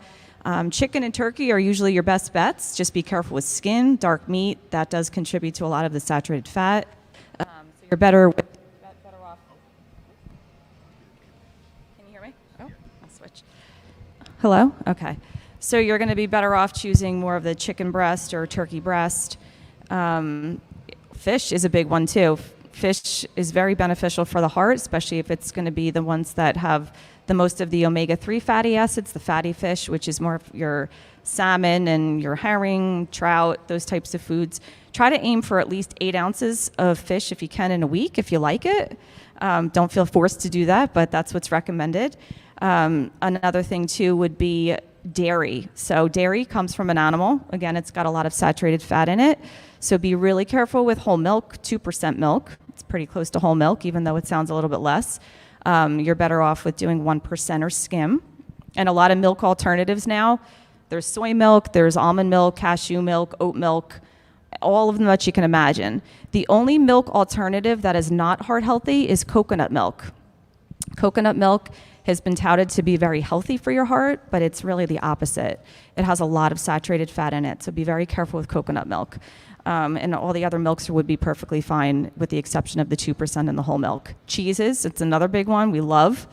Chicken and turkey are usually your best bets. Just be careful with skin, dark meat. That does contribute to a lot of the saturated fat. So you're better off. Can you hear me? Oh, I'll switch. Hello? Okay. So you're going to be better off choosing more of the chicken breast or turkey breast. Fish is a big one too. Fish is very beneficial for the heart, especially if it's going to be the ones that have the most of the omega-3 fatty acids, the fatty fish, which is more of your salmon and your herring, trout, those types of foods. Try to aim for at least 8 ounces of fish if you can in a week, if you like it. Don't feel forced to do that, but that's what's recommended. Another thing too would be dairy. So dairy comes from an animal. Again, it's got a lot of saturated fat in it. So be really careful with whole milk, 2% milk. It's pretty close to whole milk, even though it sounds a little bit less. You're better off with doing 1% or skim. And a lot of milk alternatives now. There's soy milk, there's almond milk, cashew milk, oat milk, all of them that you can imagine. The only milk alternative that is not heart healthy is coconut milk. Coconut milk has been touted to be very healthy for your heart, but it's really the opposite. It has a lot of saturated fat in it, so be very careful with coconut milk. And all the other milks would be perfectly fine with the exception of the 2% in the whole milk. Cheeses, it's another big one we love.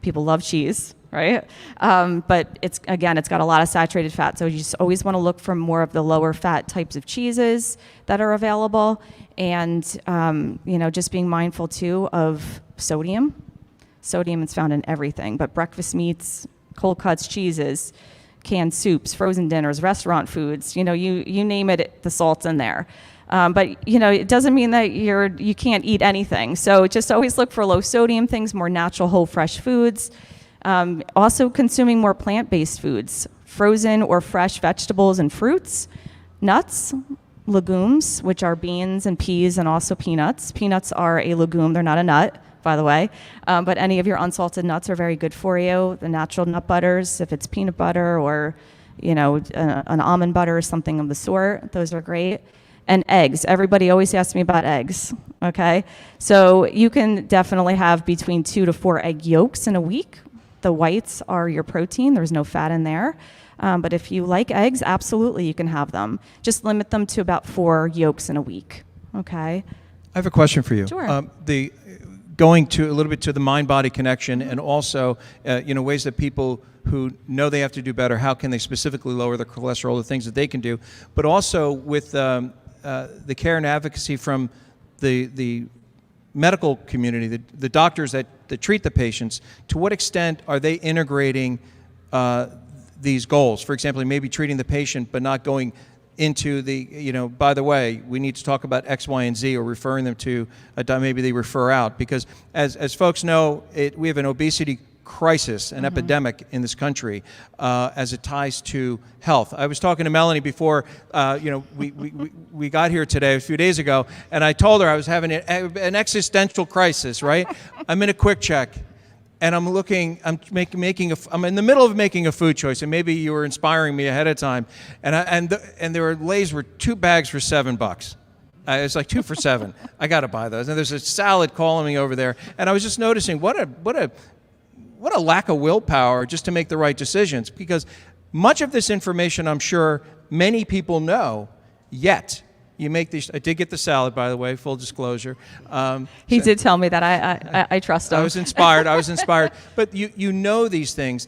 People love cheese, right? But it's got a lot of saturated fat, so you just always want to look for more of the lower fat types of cheeses that are available. And, just being mindful too of sodium. Sodium is found in everything, but breakfast meats, cold cuts, cheeses, canned soups, frozen dinners, restaurant foods, you name it, the salt's in there. But it doesn't mean that you can't eat anything. So just always look for low sodium things, more natural, whole, fresh foods. Also consuming more plant-based foods, frozen or fresh vegetables and fruits, nuts, legumes, which are beans and peas and also peanuts. Peanuts are a legume, they're not a nut, by the way. But any of your unsalted nuts are very good for you. The natural nut butters, if it's peanut butter or, an almond butter or something of the sort, those are great. And eggs. Everybody always asks me about eggs, okay? So you can definitely have between 2 to 4 egg yolks in a week. The whites are your protein. There's no fat in there. But if you like eggs, absolutely you can have them. Just limit them to about 4 yolks in a week, okay? I have a question for you. Sure. Going to a little bit to the mind-body connection, and also, ways that people who know they have to do better, how can they specifically lower their cholesterol, the things that they can do, but also with the care and advocacy from the medical community, the doctors that treat the patients. To what extent are they integrating these goals? For example, maybe treating the patient, but not going into by the way, we need to talk about X, Y, and Z, or referring them to maybe they refer out, because as folks know, we have an obesity crisis, an epidemic in this country as it ties to health. I was talking to Melanie before, we got here today, a few days ago, and I told her I was having an existential crisis, right? I'm in a quick check. And I'm in the middle of making a food choice, and maybe you were inspiring me ahead of time. And there Lay's were 2 bags for $7. It's like 2 for $7. I got to buy those. And there's a salad calling me over there, and I was just noticing what a lack of willpower just to make the right decisions. Because much of this information, I'm sure many people know, yet. You make these. I did get the salad, by the way. Full disclosure. He did tell me that. I trust him. I was inspired. But you know these things.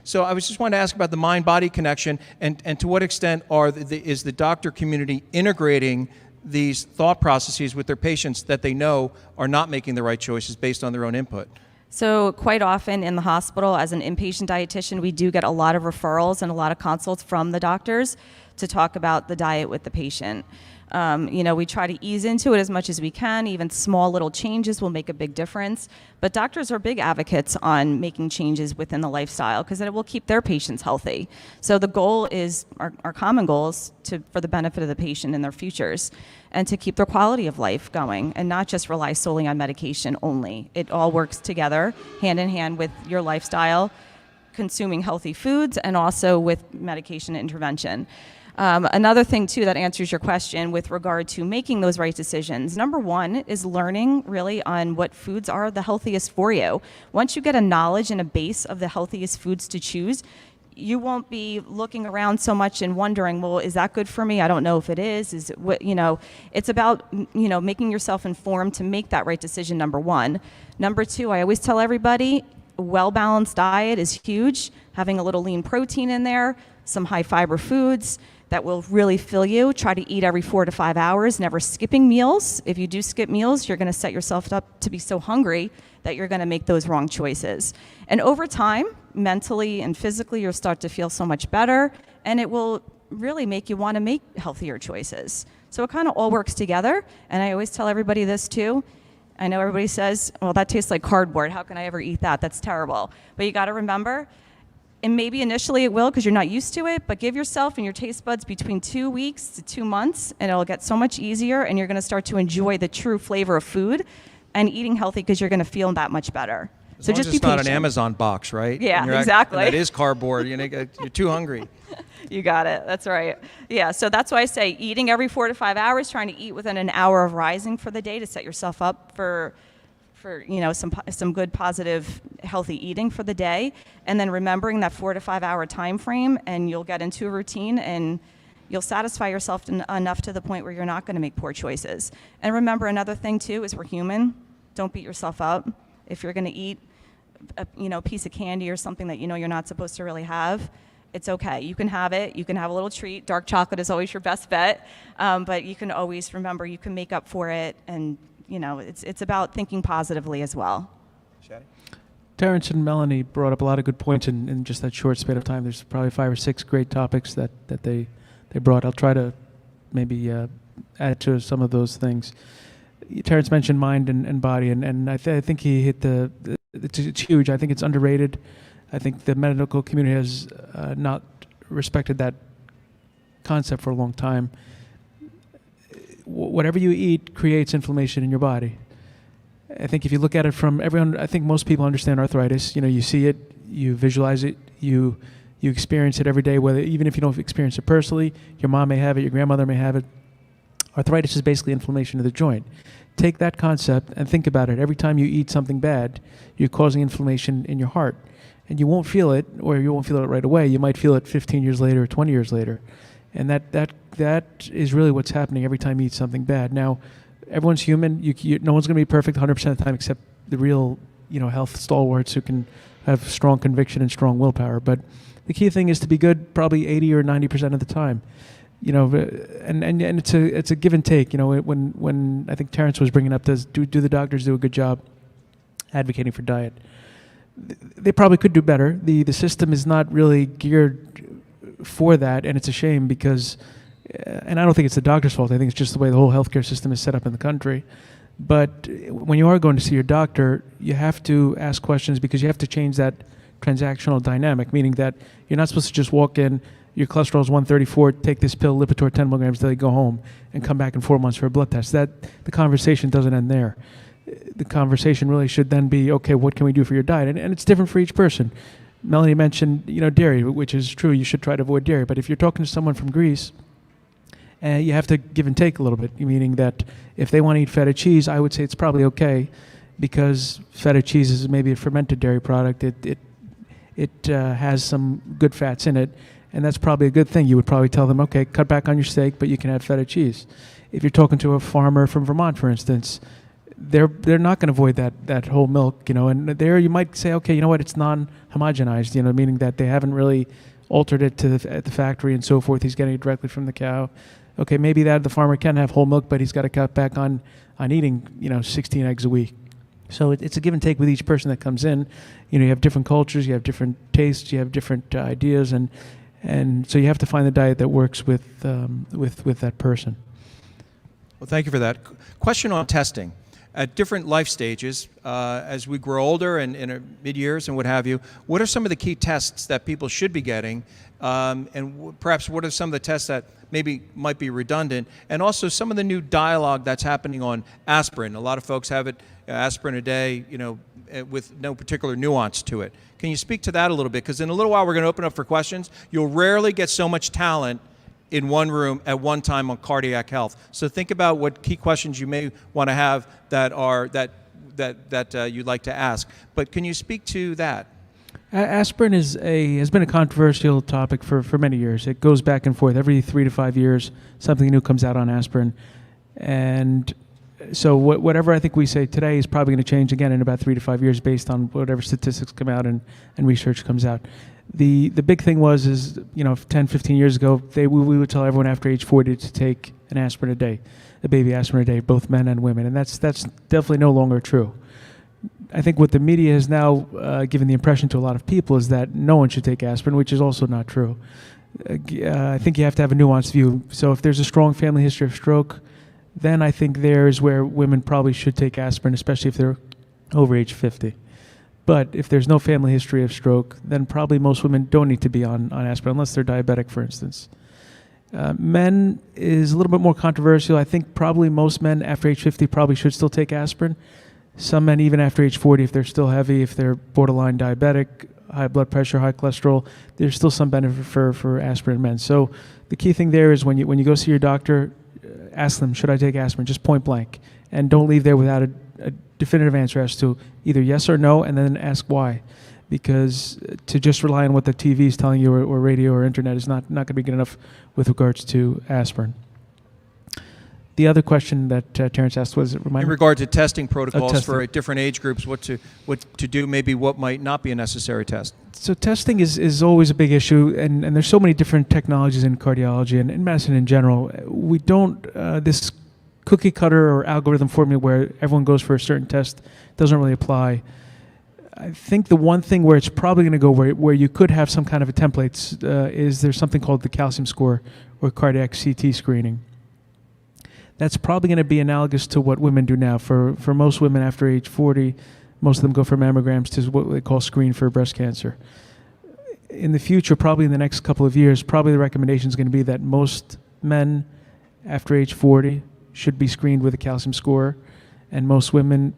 So I was just wanting to ask about the mind-body connection, and to what extent is the doctor community integrating these thought processes with their patients that they know are not making the right choices based on their own input? So quite often in the hospital, as an inpatient dietitian, we do get a lot of referrals and a lot of consults from the doctors to talk about the diet with the patient. We try to ease into it as much as we can. Even small little changes will make a big difference. But doctors are big advocates on making changes within the lifestyle because it will keep their patients healthy. So the goal is, our common goal is for the benefit of the patient in their futures and to keep their quality of life going and not just rely solely on medication only. It all works together, hand in hand with your lifestyle, consuming healthy foods, and also with medication intervention. Another thing, too, that answers your question with regard to making those right decisions. Number one is learning really on what foods are the healthiest for you. Once you get a knowledge and a base of the healthiest foods to choose, you won't be looking around so much and wondering, well, is that good for me? I don't know if it is. Is it what, it's about, making yourself informed to make that right decision, number one. Number two, I always tell everybody, a well-balanced diet is huge. Having a little lean protein in there, some high fiber foods that will really fill you. Try to eat every 4 to 5 hours, never skipping meals. If you do skip meals, you're gonna set yourself up to be so hungry that you're gonna make those wrong choices. And over time, mentally and physically, you'll start to feel so much better, and it will really make you wanna make healthier choices. So it kind of all works together, and I always tell everybody this too. I know everybody says, well, that tastes like cardboard. How can I ever eat that? That's terrible. But you got to remember, and maybe initially it will because you're not used to it, but give yourself and your taste buds between 2 weeks to 2 months, and it'll get so much easier, and you're going to start to enjoy the true flavor of food and eating healthy because you're going to feel that much better. As So long just as be it's not patient. an Amazon box, right? Yeah, And you're exactly. And that is cardboard. You're too hungry. You got it. That's right. Yeah, so that's why I say eating every 4 to 5 hours, trying to eat within an hour of rising for the day to set yourself up for some good, positive, healthy eating for the day, and then remembering that 4 to 5 hour time frame, and you'll get into a routine and you'll satisfy yourself enough to the point where you're not going to make poor choices. And remember, another thing too is we're human. Don't beat yourself up. If you're going to eat a piece of candy or something that you're not supposed to really have, it's okay. You can have it. You can have a little treat. Dark chocolate is always your best bet, but you can always remember you can make up for it, and it's about thinking positively as well. Terrence and Melanie brought up a lot of good points in just that short span of time. There's probably 5 or 6 great topics that they brought. I'll try to maybe add to some of those things. Terrence mentioned mind and body, and I think he hit it's huge. I think it's underrated. I think the medical community has not respected that concept for a long time. Whatever you eat creates inflammation in your body. I think if you look at it from everyone, I think most people understand arthritis. You see it, you visualize it, you experience it every day, even if you don't experience it personally. Your mom may have it, your grandmother may have it. Arthritis is basically inflammation of the joint. Take that concept and think about it. Every time you eat something bad, you're causing inflammation in your heart. And you won't feel it, or you won't feel it right away. You might feel it 15 years later or 20 years later. And that is really what's happening every time you eat something bad. Now, everyone's human. No one's going to be perfect 100% of the time, except the real, health stalwarts who can have strong conviction and strong willpower. But the key thing is to be good probably 80 or 90% of the time. And it's a give and take. When I think Terrence was bringing up, do the doctors do a good job advocating for diet? They probably could do better. The system is not really geared for that, and it's a shame because, and I don't think it's the doctor's fault. I think it's just the way the whole healthcare system is set up in the country. But when you are going to see your doctor, you have to ask questions because you have to change that transactional dynamic, meaning that you're not supposed to just walk in, your cholesterol is 134, take this pill, Lipitor 10 milligrams, till you go home and come back in 4 months for a blood test. The conversation doesn't end there. The conversation really should then be, okay, what can we do for your diet? And it's different for each person. Melanie mentioned, dairy, which is true. You should try to avoid dairy. But if you're talking to someone from Greece, you have to give and take a little bit, meaning that if they want to eat feta cheese, I would say it's probably okay because feta cheese is maybe a fermented dairy product. It has some good fats in it, and that's probably a good thing. You would probably tell them, okay, cut back on your steak, but you can have feta cheese. If you're talking to a farmer from Vermont, for instance, they're not going to avoid that whole milk, and there you might say, okay, it's non-homogenized, meaning that they haven't really altered it at the factory and so forth. He's getting it directly from the cow. Okay, maybe the farmer can have whole milk, but he's got to cut back on eating, 16 eggs a week. So it's a give and take with each person that comes in. You have different cultures, you have different tastes, you have different ideas, and so you have to find the diet that works with that person. Well, thank you for that. Question on testing. At different life stages, as we grow older and in our mid-years and what have you, what are some of the key tests that people should be getting? And perhaps what are some of the tests that maybe might be redundant? And also some of the new dialogue that's happening on aspirin. A lot of folks have it, aspirin a day, with no particular nuance to it. Can you speak to that a little bit? Because in a little while we're going to open up for questions. You'll rarely get so much talent in one room at one time on cardiac health. So think about what key questions you may want to have that you'd like to ask. But can you speak to that? Aspirin has been a controversial topic for many years. It goes back and forth. Every 3 to 5 years, something new comes out on aspirin. And so whatever I think we say today is probably going to change again in about 3 to 5 years based on whatever statistics come out and research comes out. The big thing is 10, 15 years ago, we would tell everyone after age 40 to take an aspirin a day, a baby aspirin a day, both men and women, and that's definitely no longer true. I think what the media has now given the impression to a lot of people is that no one should take aspirin, which is also not true. I think you have to have a nuanced view. So if there's a strong family history of stroke, then I think there is where women probably should take aspirin, especially if they're over age 50. But if there's no family history of stroke, then probably most women don't need to be on aspirin, unless they're diabetic, for instance. Men is a little bit more controversial. I think probably most men after age 50 probably should still take aspirin. Some men even after age 40, if they're still heavy, if they're borderline diabetic, high blood pressure, high cholesterol, there's still some benefit for aspirin in men. So the key thing there is when you go see your doctor, ask them, should I take aspirin? Just point blank. And don't leave there without a definitive answer as to either yes or no, and then ask why. Because to just rely on what the TV is telling you or radio or internet is not going to be good enough with regards to aspirin. The other question that Terrence asked was, in regard to testing protocols for different age groups, what to do, maybe what might not be a necessary test. So testing is always a big issue, and there's so many different technologies in cardiology and in medicine in general. We don't, this cookie cutter or algorithm formula where everyone goes for a certain test doesn't really apply. I think the one thing where it's probably going to go where you could have some kind of a template is there's something called the calcium score or cardiac CT screening. That's probably going to be analogous to what women do now. For most women after age 40, most of them go for mammograms to what they call screen for breast cancer. In the future, probably in the next couple of years, probably the recommendation is going to be that most men after age 40 should be screened with a calcium score, and most women,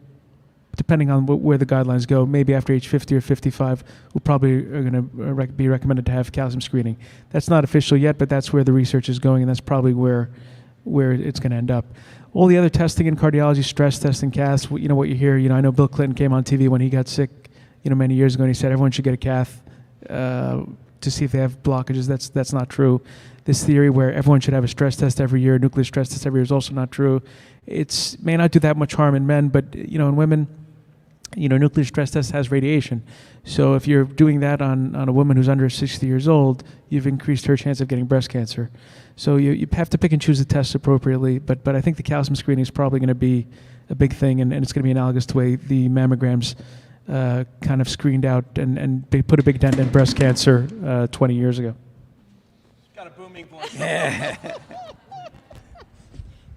depending on where the guidelines go, maybe after age 50 or 55, will probably are going to be recommended to have calcium screening. That's not official yet, but that's where the research is going, and that's probably where it's going to end up. All the other testing in cardiology, stress testing, caths, what you hear, I know Bill Clinton came on TV when he got sick, many years ago, and he said everyone should get a cath to see if they have blockages. That's not true. This theory where everyone should have a stress test every year, nuclear stress test every year, is also not true. It may not do that much harm in men, but in women, nuclear stress test has radiation. So if you're doing that on a woman who's under 60 years old, you've increased her chance of getting breast cancer. So you have to pick and choose the tests appropriately, but I think the calcium screening is probably going to be a big thing, and it's going to be analogous to the way the mammograms kind of screened out and they put a big dent in breast cancer 20 years ago. Got a booming voice.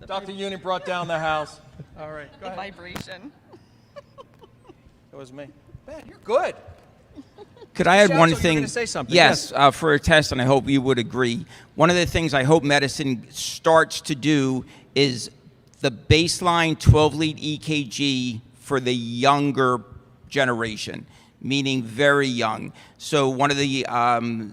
Dr. Union brought down the house. All right, go ahead. Vibration. That was me. Man, you're good. Could I add Schatzel, one you were thing? gonna say something. Yes, for a test, and I hope you would agree. One of the things I hope medicine starts to do is the baseline 12-lead EKG for the younger generation, meaning very young. So one of the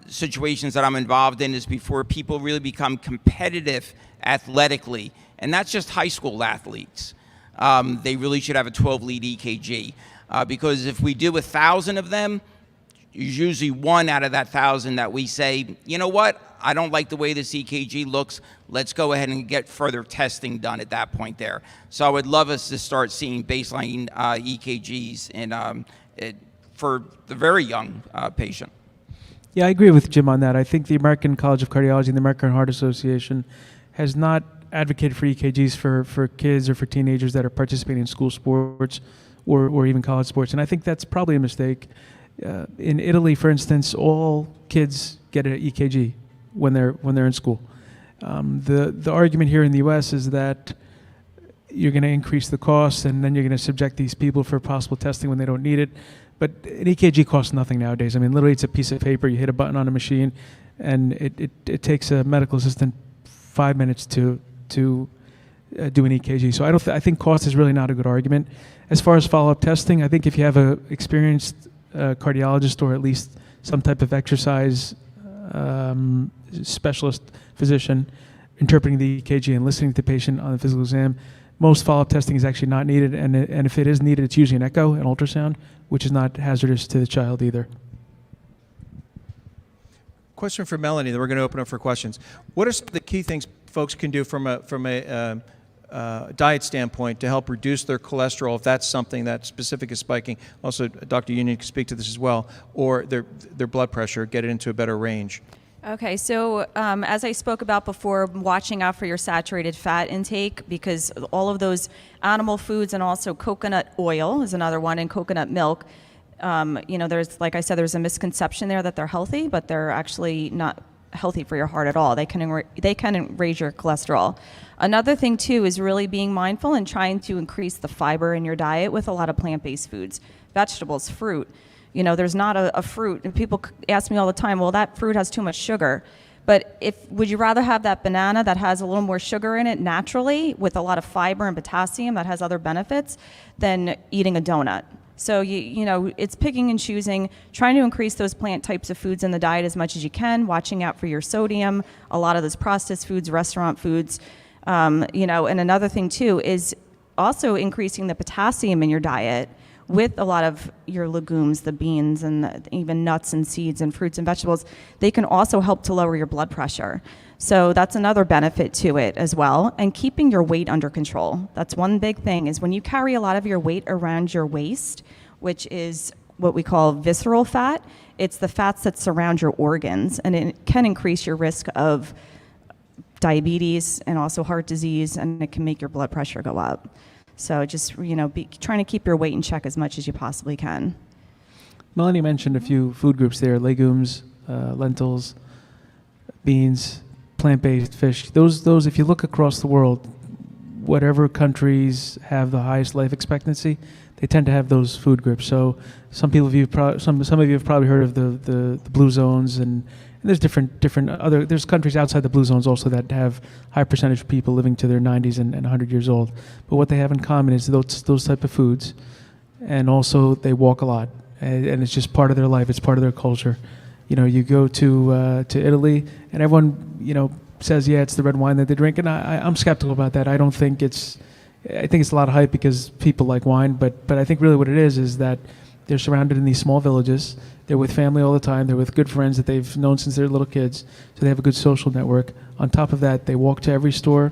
situations that I'm involved in is before people really become competitive athletically, and that's just high school athletes. They really should have a 12-lead EKG because if we do 1,000 of them, there's usually one out of that 1,000 that we say, you know what, I don't like the way this EKG looks. Let's go ahead and get further testing done at that point there. So I would love us to start seeing baseline EKGs for the very young patient. Yeah, I agree with Jim on that. I think the American College of Cardiology and the American Heart Association has not advocated for EKGs for kids or for teenagers that are participating in school sports or even college sports, and I think that's probably a mistake. In Italy, for instance, all kids get an EKG when they're in school. The argument here in the U.S. is that you're going to increase the cost, and then you're going to subject these people for possible testing when they don't need it. But an EKG costs nothing nowadays. I mean, literally, it's a piece of paper. You hit a button on a machine, and it takes a medical assistant 5 minutes to do an EKG. So I think cost is really not a good argument. As far as follow-up testing, I think if you have a experienced cardiologist or at least some type of exercise specialist physician interpreting the EKG and listening to the patient on the physical exam, most follow-up testing is actually not needed, and if it is needed, it's usually an echo, an ultrasound, which is not hazardous to the child either. Question for Melanie, then we're going to open up for questions. What are some of the key things folks can do from a diet standpoint to help reduce their cholesterol if that's something that specific is spiking? Also, Dr. Union can speak to this as well, or their blood pressure, get it into a better range. Okay, so as I spoke about before, watching out for your saturated fat intake, because all of those animal foods and also coconut oil is another one, and coconut milk. There's, like I said, there's a misconception there that they're healthy, but they're actually not healthy for your heart at all. They can raise your cholesterol. Another thing too is really being mindful and trying to increase the fiber in your diet with a lot of plant-based foods, vegetables, fruit. You know, there's not a fruit, and people ask me all the time, well, that fruit has too much sugar. But would you rather have that banana that has a little more sugar in it naturally with a lot of fiber and potassium that has other benefits than eating a donut? So, you know, it's picking and choosing, trying to increase those plant types of foods in the diet as much as you can, watching out for your sodium, a lot of those processed foods, restaurant foods. You know, and another thing too is also increasing the potassium in your diet with a lot of your legumes, the beans, and even nuts and seeds and fruits and vegetables. They can also help to lower your blood pressure. So that's another benefit to it as well. And keeping your weight under control. That's one big thing, is when you carry a lot of your weight around your waist, which is what we call visceral fat, it's the fats that surround your organs, and it can increase your risk of diabetes and also heart disease, and it can make your blood pressure go up. So just, you know, trying to keep your weight in check as much as you possibly can. Melanie mentioned a few food groups there: legumes, lentils, beans, plant-based fish. Those, if you look across the world, whatever countries have the highest life expectancy, they tend to have those food groups. So some of you have probably heard of the blue zones, and there's different other. There's countries outside the blue zones also that have high percentage of people living to their 90s and 100 years old. But what they have in common is those type of foods, and also they walk a lot, and it's just part of their life. It's part of their culture. You know, you go to Italy, and everyone, you know, says, yeah, it's the red wine that they drink, and I'm skeptical about that. I think it's a lot of hype because people like wine, but I think really what it is that they're surrounded in these small villages. They're with family all the time. They're with good friends that they've known since they're little kids. So they have a good social network. On top of that, they walk to every store.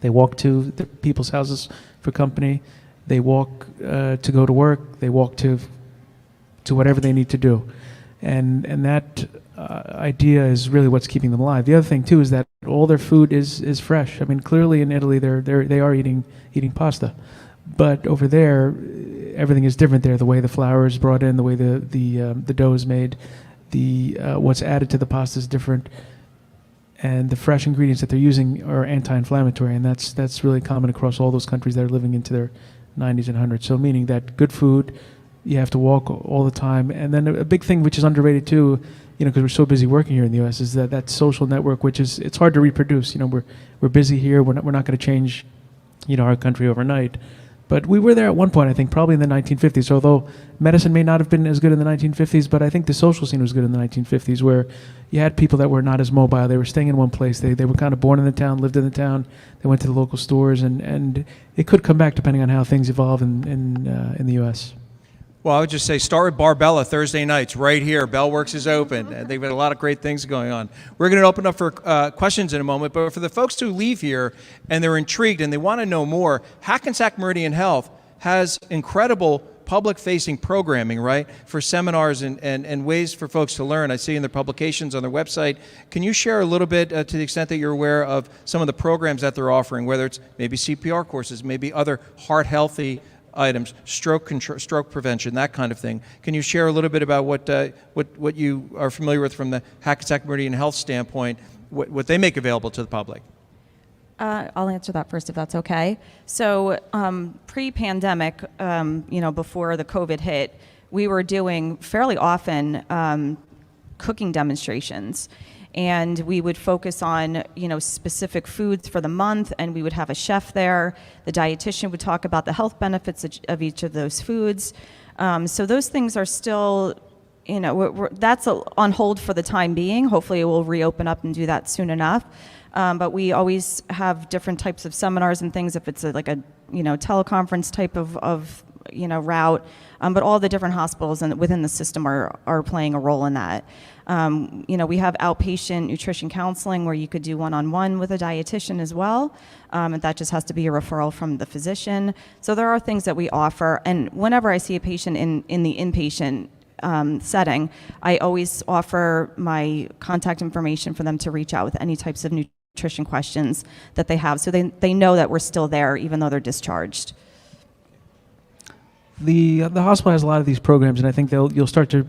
They walk to the people's houses for company. They walk to go to work. They walk to whatever they need to do. And that idea is really what's keeping them alive. The other thing too is that all their food is fresh. I mean, clearly in Italy they are eating pasta, but over there everything is different there. The way the flour is brought in, the way the dough is made, what's added to the pasta is different, and the fresh ingredients that they're using are anti-inflammatory, and that's really common across all those countries that are living into their 90s and 100s. So meaning that good food, you have to walk all the time. And then a big thing which is underrated too, you know, because we're so busy working here in the U.S., is that social network, which is, it's hard to reproduce. You know, we're busy here. We're not going to change, you know, our country overnight. But we were there at one point, I think, probably in the 1950s. Although medicine may not have been as good in the 1950s, but I think the social scene was good in the 1950s, where you had people that were not as mobile. They were staying in one place. They were kind of born in the town, lived in the town. They went to the local stores, and it could come back depending on how things evolve in the U.S. Well, I would just say start with Barbella Thursday nights right here. Bellworks is open. They've got a lot of great things going on. We're going to open up for questions in a moment, but for the folks who leave here and they're intrigued and they want to know more, Hackensack Meridian Health has incredible public-facing programming, right, for seminars and ways for folks to learn. I see in their publications on their website. Can you share a little bit, to the extent that you're aware of, some of the programs that they're offering, whether it's maybe CPR courses, maybe other heart-healthy items, stroke prevention, that kind of thing. Can you share a little bit about what you are familiar with from the Hackensack Meridian Health standpoint, what they make available to the public? I'll answer that first, if that's okay. So pre-pandemic, you know, before the COVID hit, we were doing fairly often cooking demonstrations. And we would focus on, you know, specific foods for the month, and we would have a chef there. The dietitian would talk about the health benefits of each of those foods. So those things are still, you know, that's on hold for the time being. Hopefully it will reopen up and do that soon enough. But we always have different types of seminars and things, if it's like a, you know, teleconference type of you know, route. But all the different hospitals and within the system are playing a role in that. You know, we have outpatient nutrition counseling where you could do one-on-one with a dietitian as well. And that just has to be a referral from the physician. So there are things that we offer. And whenever I see a patient in the inpatient setting, I always offer my contact information for them to reach out with any types of nutrition questions that they have. So they know that we're still there even though they're discharged. The hospital has a lot of these programs, and I think they'll start to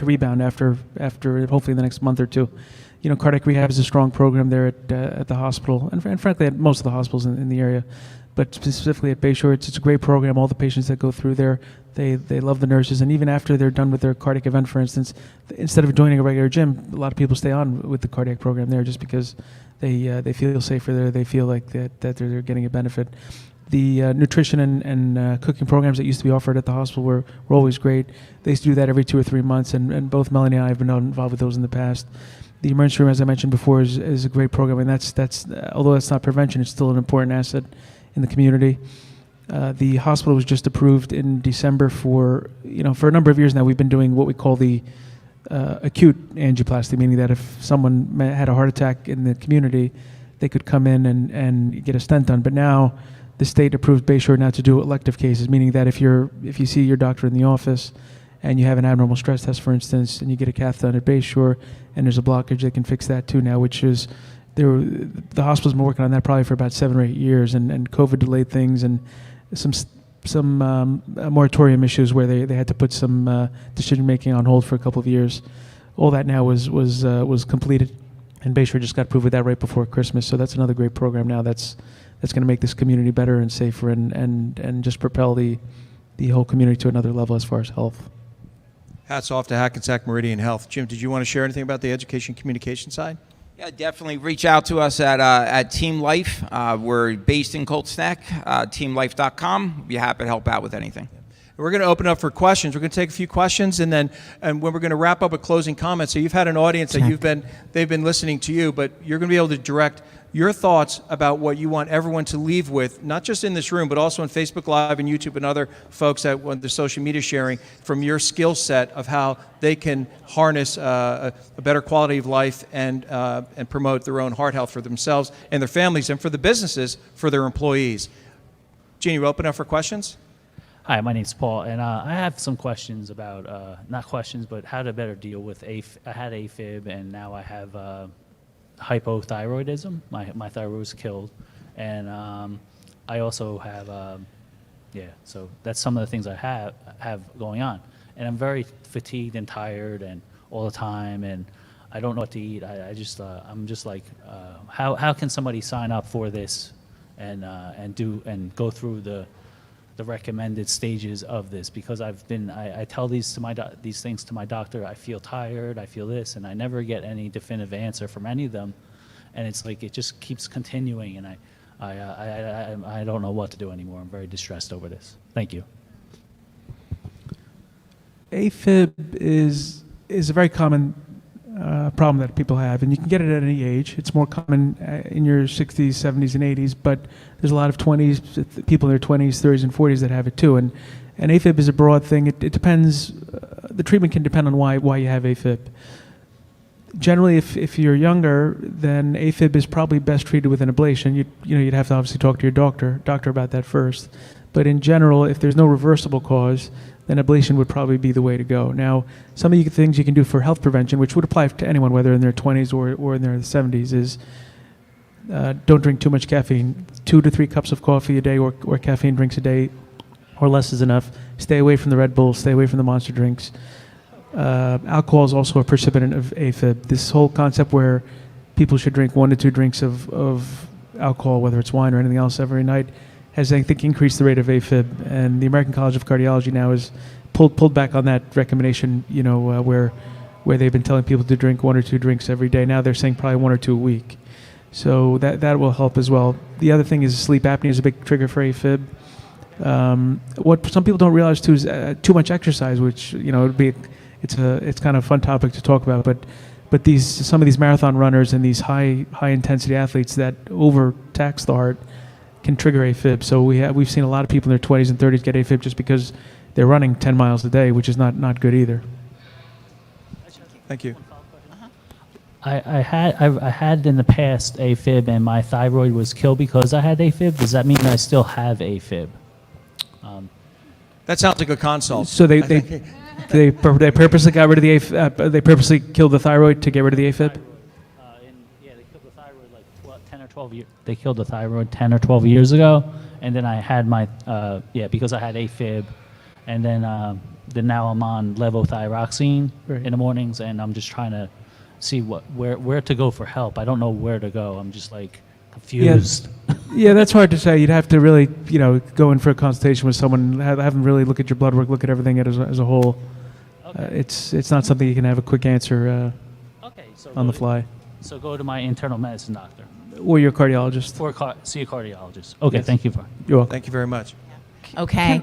rebound after hopefully in the next month or two. Cardiac rehab is a strong program there at the hospital, and frankly at most of the hospitals in the area, but specifically at Bayshore, it's a great program. All the patients that go through there, they love the nurses, and even after they're done with their cardiac event, for instance, instead of joining a regular gym, a lot of people stay on with the cardiac program there just because they feel safer there. They feel like that they're getting a benefit. The nutrition and cooking programs that used to be offered at the hospital were always great. They used to do that every 2 or 3 months, and both Melanie and I have been involved with those in the past. The emergency room, as I mentioned before, is a great program, and that's although that's not prevention, it's still an important asset in the community. The hospital was just approved in December for a number of years now. We've been doing what we call the acute angioplasty, meaning that if someone had a heart attack in the community, they could come in and get a stent done. But now the state approved Bayshore now to do elective cases, meaning that if you see your doctor in the office and you have an abnormal stress test, for instance, and you get a cath done at Bayshore and there's a blockage, they can fix that too now, which is the hospital's been working on that probably for about 7 or 8 years, and COVID delayed things, and some moratorium issues where they had to put some decision making on hold for a couple of years. All that now was completed, and Bayshore just got approved with that right before Christmas. So that's another great program now that's going to make this community better and safer and just propel the whole community to another level as far as health. Hats off to Hackensack Meridian Health. Jim, did you want to share anything about the education communication side? Yeah, definitely reach out to us at Team Life. We're based in Colts Neck, teamlife.com. We'll be happy to help out with anything. We're going to open up for questions. We're going to take a few questions, and when we're going to wrap up with closing comments. So you've had an audience that they've been listening to you, but you're going to be able to direct your thoughts about what you want everyone to leave with, not just in this room, but also on Facebook Live and YouTube and other folks that want the social media sharing from your skill set of how they can harness a better quality of life and promote their own heart health for themselves and their families and for the businesses, for their employees. Jeannie, we'll open up for questions. Hi, my name's Paul, and I have some questions about, not questions, but how to better deal with I had AFib, and now I have hypothyroidism. My thyroid was killed, and I also have, so that's some of the things I have going on. And I'm very fatigued and tired and all the time, and I don't know what to eat. I'm just like, how can somebody sign up for this and go through the recommended stages of this? Because I tell these things to my doctor. I feel tired, I feel this, and I never get any definitive answer from any of them, and it's like it just keeps continuing, and I don't know what to do anymore. I'm very distressed over this. Thank you. AFib is a very common problem that people have, and you can get it at any age. It's more common in your 60s, 70s, and 80s, but there's a lot of people in their 20s, 30s, and 40s that have it too. And AFib is a broad thing. It depends. The treatment can depend on why you have AFib. Generally, if you're younger, then AFib is probably best treated with an ablation. You'd have to obviously talk to your doctor about that first. But in general, if there's no reversible cause, then ablation would probably be the way to go. Now, some of the things you can do for health prevention, which would apply to anyone, whether in their 20s or in their 70s, is don't drink too much caffeine. 2 to 3 cups of coffee a day or caffeine drinks a day or less is enough. Stay away from the Red Bull. Stay away from the monster drinks. Alcohol is also a precipitant of AFib. This whole concept where people should drink 1 to 2 drinks of alcohol, whether it's wine or anything else, every night, has, I think, increased the rate of AFib. And the American College of Cardiology now has pulled back on that recommendation, where they've been telling people to drink 1 or 2 drinks every day. Now they're saying probably 1 or 2 a week. So that will help as well. The other thing is sleep apnea is a big trigger for AFib. What some people don't realize too is too much exercise, which it's kind of a fun topic to talk about. But some of these marathon runners and these high intensity athletes that overtax the heart can trigger AFib. So we've seen a lot of people in their 20s and 30s get AFib just because they're running 10 miles a day, which is not good either. Thank you. I had in the past AFib, and my thyroid was killed because I had AFib. Does that mean I still have AFib? That sounds like a consult. So they purposely got rid of the AFib. They purposely killed the thyroid to get rid of the AFib. They killed the thyroid like 10 or 12 years. They killed the thyroid 10 or 12 years ago, and then I had my because I had AFib. and then now I'm on levothyroxine Right. in the mornings, and I'm just trying to see where to go for help. I don't know where to go. I'm just like confused. Yeah, that's hard to say. You'd have to really, go in for a consultation with someone, have them really look at your blood work, look at everything as a whole. It's not something you can have a quick answer on the fly. So go to my internal medicine doctor. Or your cardiologist. Or see a cardiologist. Okay, Yes. thank you. You're welcome. Thank you very much. Okay.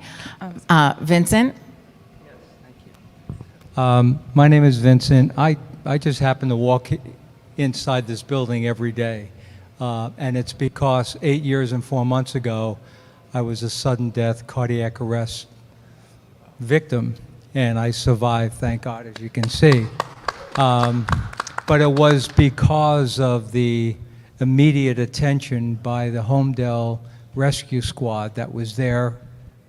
Vincent? My name is Vincent. I just happen to walk inside this building every day. And it's because 8 years and 4 months ago, I was a sudden death cardiac arrest victim, and I survived, thank God, as you can see. But it was because of the immediate attention by the Homedale Rescue Squad that was there,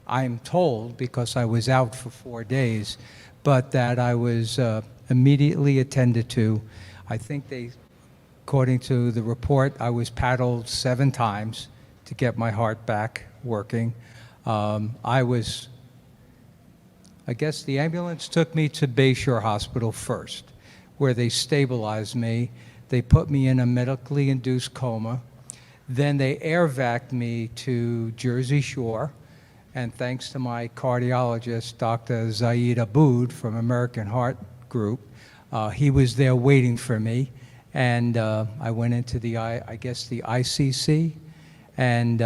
I'm told, because I was out for 4 days, but that I was immediately attended to. I think according to the report, I was paddled 7 times to get my heart back working. I guess the ambulance took me to Bayshore Hospital first, where they stabilized me. They put me in a medically induced coma. Then they air vac'd me to Jersey Shore. And thanks to my cardiologist, Dr. Zaid Aboud from American Heart Group, he was there waiting for me. And I went into the ICC, and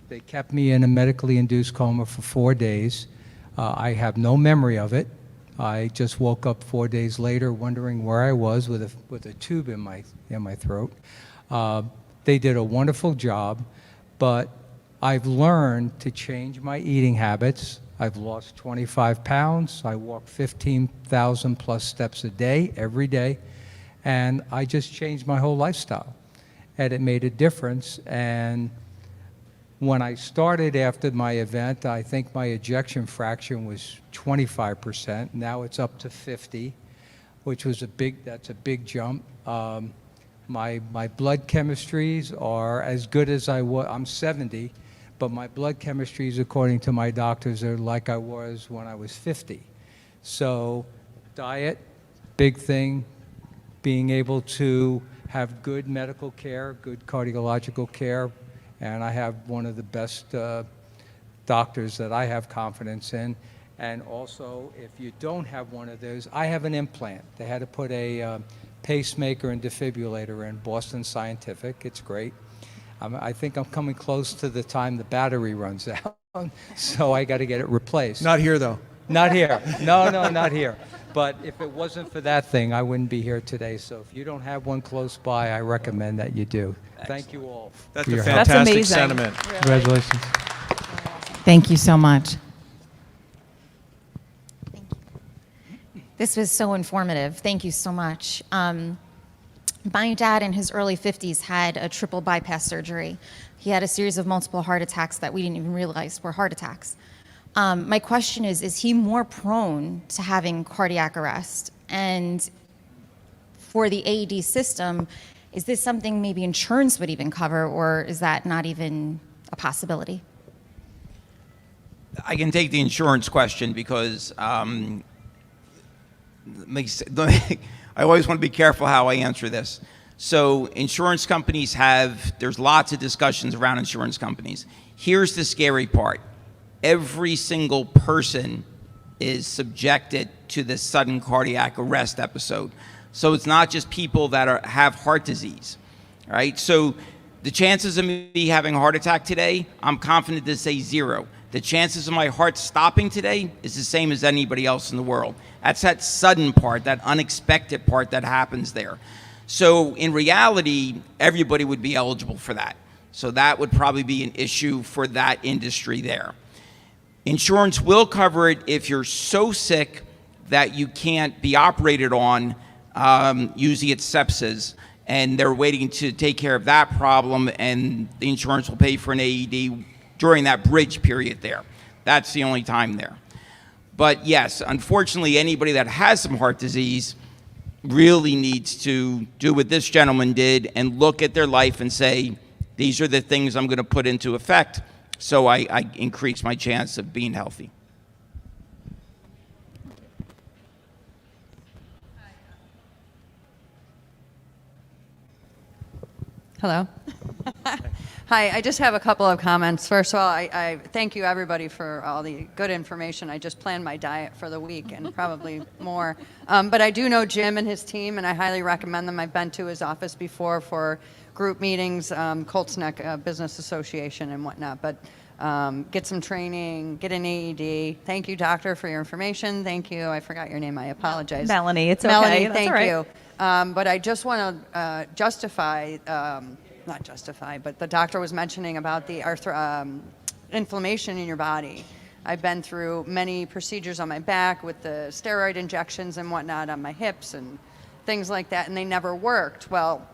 they kept me in a medically induced coma for 4 days. I have no memory of it. I just woke up 4 days later wondering where I was with a tube in my throat. They did a wonderful job, but I've learned to change my eating habits. I've lost 25 pounds. I walk 15,000 plus steps a day, every day. And I just changed my whole lifestyle. And it made a difference. And when I started after my event, I think my ejection fraction was 25%. Now it's up to 50, which was that's a big jump. My blood chemistries are as good as I was. I'm 70, but my blood chemistries, according to my doctors, are like I was when I was 50. So diet, big thing. Being able to have good medical care, good cardiological care, and I have one of the best doctors that I have confidence in. And also, if you don't have one of those, I have an implant. They had to put a pacemaker and defibrillator in, Boston Scientific. It's great. I think I'm coming close to the time the battery runs out, so I got to get it replaced. Not here, though. Not here. No, not here. But if it wasn't for that thing, I wouldn't be here today. So if you don't have one close by, I recommend that you do. Thank you all. That's for a your help. fantastic amazing. sentiment. Congratulations. Thank you so much. This was so informative. Thank you so much. My dad in his early 50s had a triple bypass surgery. He had a series of multiple heart attacks that we didn't even realize were heart attacks. My question is he more prone to having cardiac arrest? And for the AED system, is this something maybe insurance would even cover, or is that not even a possibility? I can take the insurance question because I always want to be careful how I answer this. So insurance companies there's lots of discussions around insurance companies. Here's the scary part. Every single person is subjected to this sudden cardiac arrest episode. So it's not just people that have heart disease, right? So the chances of me having a heart attack today, I'm confident to say 0. The chances of my heart stopping today is the same as anybody else in the world. That's that sudden part, that unexpected part that happens there. So in reality, everybody would be eligible for that. So that would probably be an issue for that industry there. Insurance will cover it if you're so sick that you can't be operated on, usually it's sepsis, and they're waiting to take care of that problem, and the insurance will pay for an AED during that bridge period there. That's the only time there. But yes, unfortunately, anybody that has some heart disease really needs to do what this gentleman did and look at their life and say, these are the things I'm going to put into effect so I increase my chance of being healthy. Hello. Hi, I just have a couple of comments. First of all, I thank you everybody for all the good information. I just planned my diet for the week and probably more. But I do know Jim and his team, and I highly recommend them. I've been to his office before for group meetings, Colts Neck Business Association and whatnot. But get some training, get an AED. Thank you, doctor, for your information. Thank you. I forgot your name. I apologize. Melanie, it's okay. Melanie, That's thank all right. you. But I just want to justify, not justify, but the doctor was mentioning about the inflammation in your body. I've been through many procedures on my back with the steroid injections and whatnot on my hips and things like that, and they never worked. Well,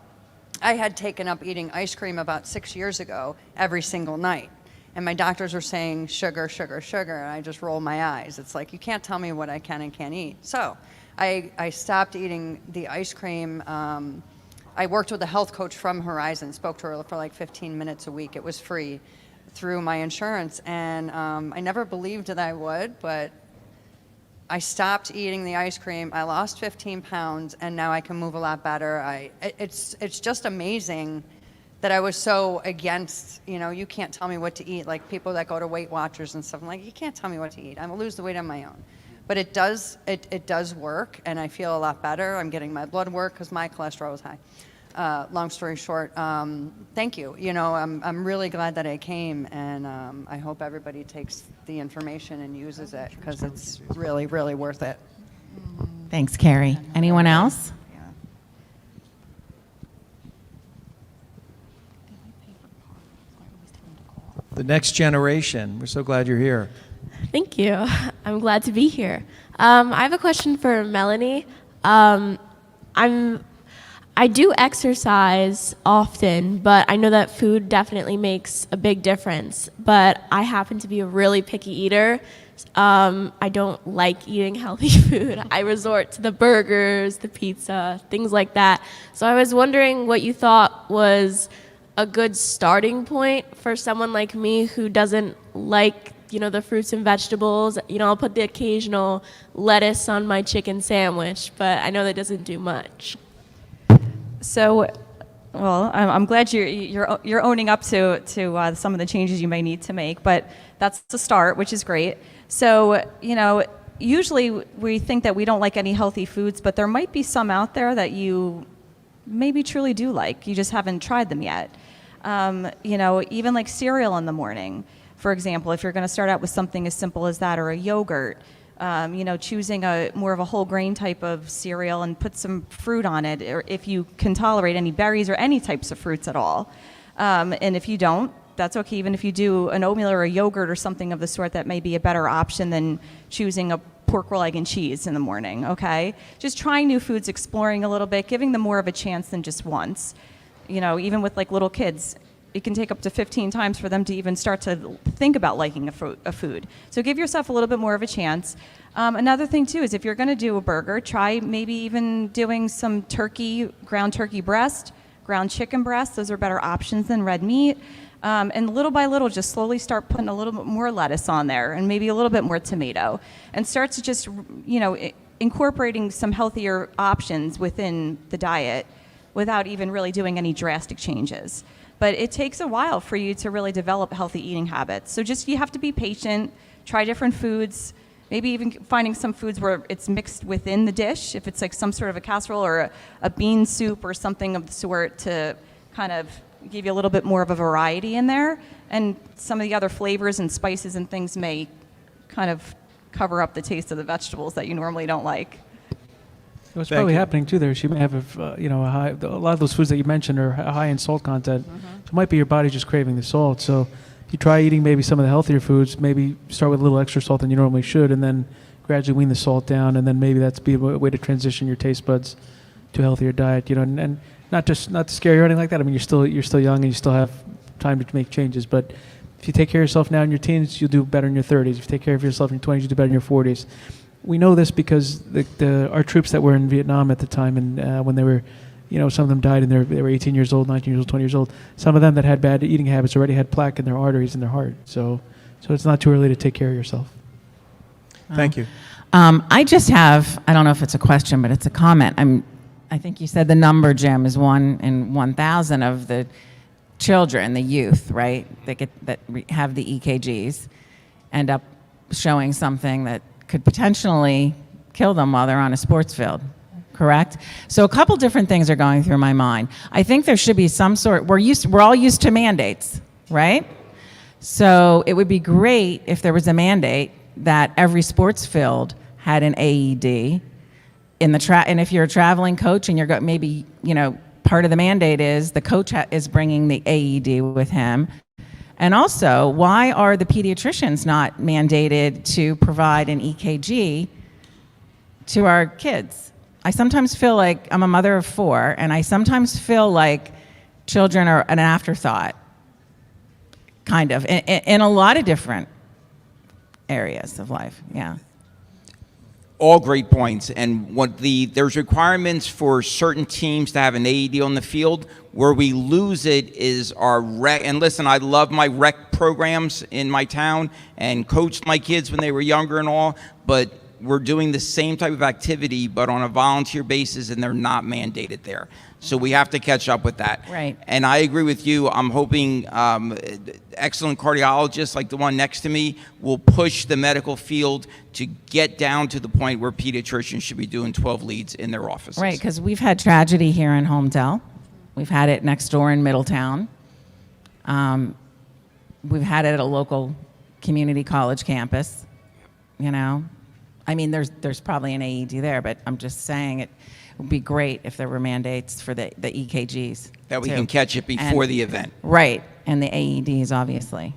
I had taken up eating ice cream about 6 years ago every single night. And my doctors were saying sugar, sugar, sugar, and I just roll my eyes. It's like, you can't tell me what I can and can't eat. So I stopped eating the ice cream. I worked with a health coach from Horizon, spoke to her for like 15 minutes a week. It was free through my insurance. And I never believed that I would, but I stopped eating the ice cream. I lost 15 pounds, and now I can move a lot better. It's just amazing that I was so against, you can't tell me what to eat. Like people that go to Weight Watchers and stuff, I'm like, you can't tell me what to eat. I'm gonna lose the weight on my own. But it does work, and I feel a lot better. I'm getting my blood work because my cholesterol was high. Long story short, thank you. I'm really glad that I came, and I hope everybody takes the information and uses it because it's really, really worth it. Thanks, Carrie. Anyone else? The next generation. We're so glad you're here. Thank you. I'm glad to be here. I have a question for Melanie. I do exercise often, but I know that food definitely makes a big difference. But I happen to be a really picky eater. I don't like eating healthy food. I resort to the burgers, the pizza, things like that. So I was wondering what you thought was a good starting point for someone like me who doesn't like, the fruits and vegetables. I'll put the occasional lettuce on my chicken sandwich, but I know that doesn't do much. So, well, I'm glad you're owning up to some of the changes you may need to make, but that's the start, which is great. So, usually we think that we don't like any healthy foods, but there might be some out there that you maybe truly do like. You just haven't tried them yet. Even like cereal in the morning, for example, if you're going to start out with something as simple as that, or a yogurt, choosing a more of a whole grain type of cereal and put some fruit on it, or if you can tolerate any berries or any types of fruits at all. And if you don't, that's okay. Even if you do an oatmeal or a yogurt or something of the sort, that may be a better option than choosing a pork roll, egg, and cheese in the morning, okay? Just trying new foods, exploring a little bit, giving them more of a chance than just once. Even with like little kids, it can take up to 15 times for them to even start to think about liking a food. So give yourself a little bit more of a chance. Another thing too is if you're going to do a burger, try maybe even doing some ground turkey breast, ground chicken breast. Those are better options than red meat. And little by little, just slowly start putting a little bit more lettuce on there and maybe a little bit more tomato, and start to just, incorporating some healthier options within the diet without even really doing any drastic changes. But it takes a while for you to really develop healthy eating habits. So you have to be patient, try different foods, maybe even finding some foods where it's mixed within the dish, if it's like some sort of a casserole or a bean soup or something of the sort, to kind of give you a little bit more of a variety in there. And some of the other flavors and spices and things may kind of cover up the taste of the vegetables that you normally don't like. What's probably happening too there, she may have a lot of those foods that you mentioned are high in salt content. So it might be your body just craving the salt. So you try eating maybe some of the healthier foods, maybe start with a little extra salt than you normally should, and then gradually wean the salt down, and then maybe that's be a way to transition your taste buds to a healthier diet. And not to scare you or anything like that. I mean, you're still young and you still have time to make changes. But if you take care of yourself now in your teens, you'll do better in your 30s. If you take care of yourself in your 20s, you'll do better in your 40s. We know this because our troops that were in Vietnam at the time, and when they were, some of them died and they were 18 years old, 19 years old, 20 years old. Some of them that had bad eating habits already had plaque in their arteries and their heart. So it's not too early to take care of yourself. Thank you. I just have, I don't know if it's a question, but it's a comment. I think you said the number, Jim, is 1 in 1,000 of the children, the youth, right, that have the EKGs, end up showing something that could potentially kill them while they're on a sports field, correct? So a couple different things are going through my mind. I think there should be some sort, we're all used to mandates, right? So it would be great if there was a mandate that every sports field had an AED in the and if you're a traveling coach and you're maybe, part of the mandate is the coach is bringing the AED with him. And also, why are the pediatricians not mandated to provide an EKG to our kids? I sometimes feel like I'm a mother of 4, and I sometimes feel like children are an afterthought, kind of, in a lot of different areas of life, yeah. All great points. And there's requirements for certain teams to have an AED on the field. Where we lose it is our rec. And listen, I love my rec programs in my town and coached my kids when they were younger and all, but we're doing the same type of activity, but on a volunteer basis, and they're not mandated there. So we have to catch up with that. Right. And I agree with you. I'm hoping excellent cardiologists like the one next to me will push the medical field to get down to the point where pediatricians should be doing 12 leads in their offices. Right, because we've had tragedy here in Homedale. We've had it next door in Middletown. We've had it at a local community college campus, I mean, there's probably an AED there, but I'm just saying it would be great if there were mandates for the EKGs. That we too. can catch it before the event. Right, and the AEDs, obviously.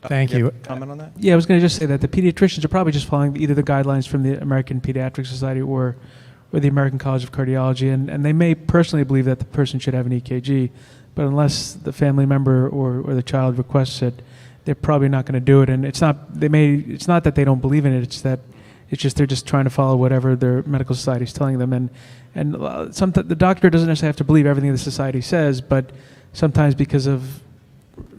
Thank you. Comment on that? Yeah, I was going to just say that the pediatricians are probably just following either the guidelines from the American Pediatric Society or the American College of Cardiology, and they may personally believe that the person should have an EKG, but unless the family member or the child requests it, they're probably not going to do it. And it's not that they don't believe in it, it's just they're just trying to follow whatever their medical society is telling them. And the doctor doesn't necessarily have to believe everything the society says, but sometimes because of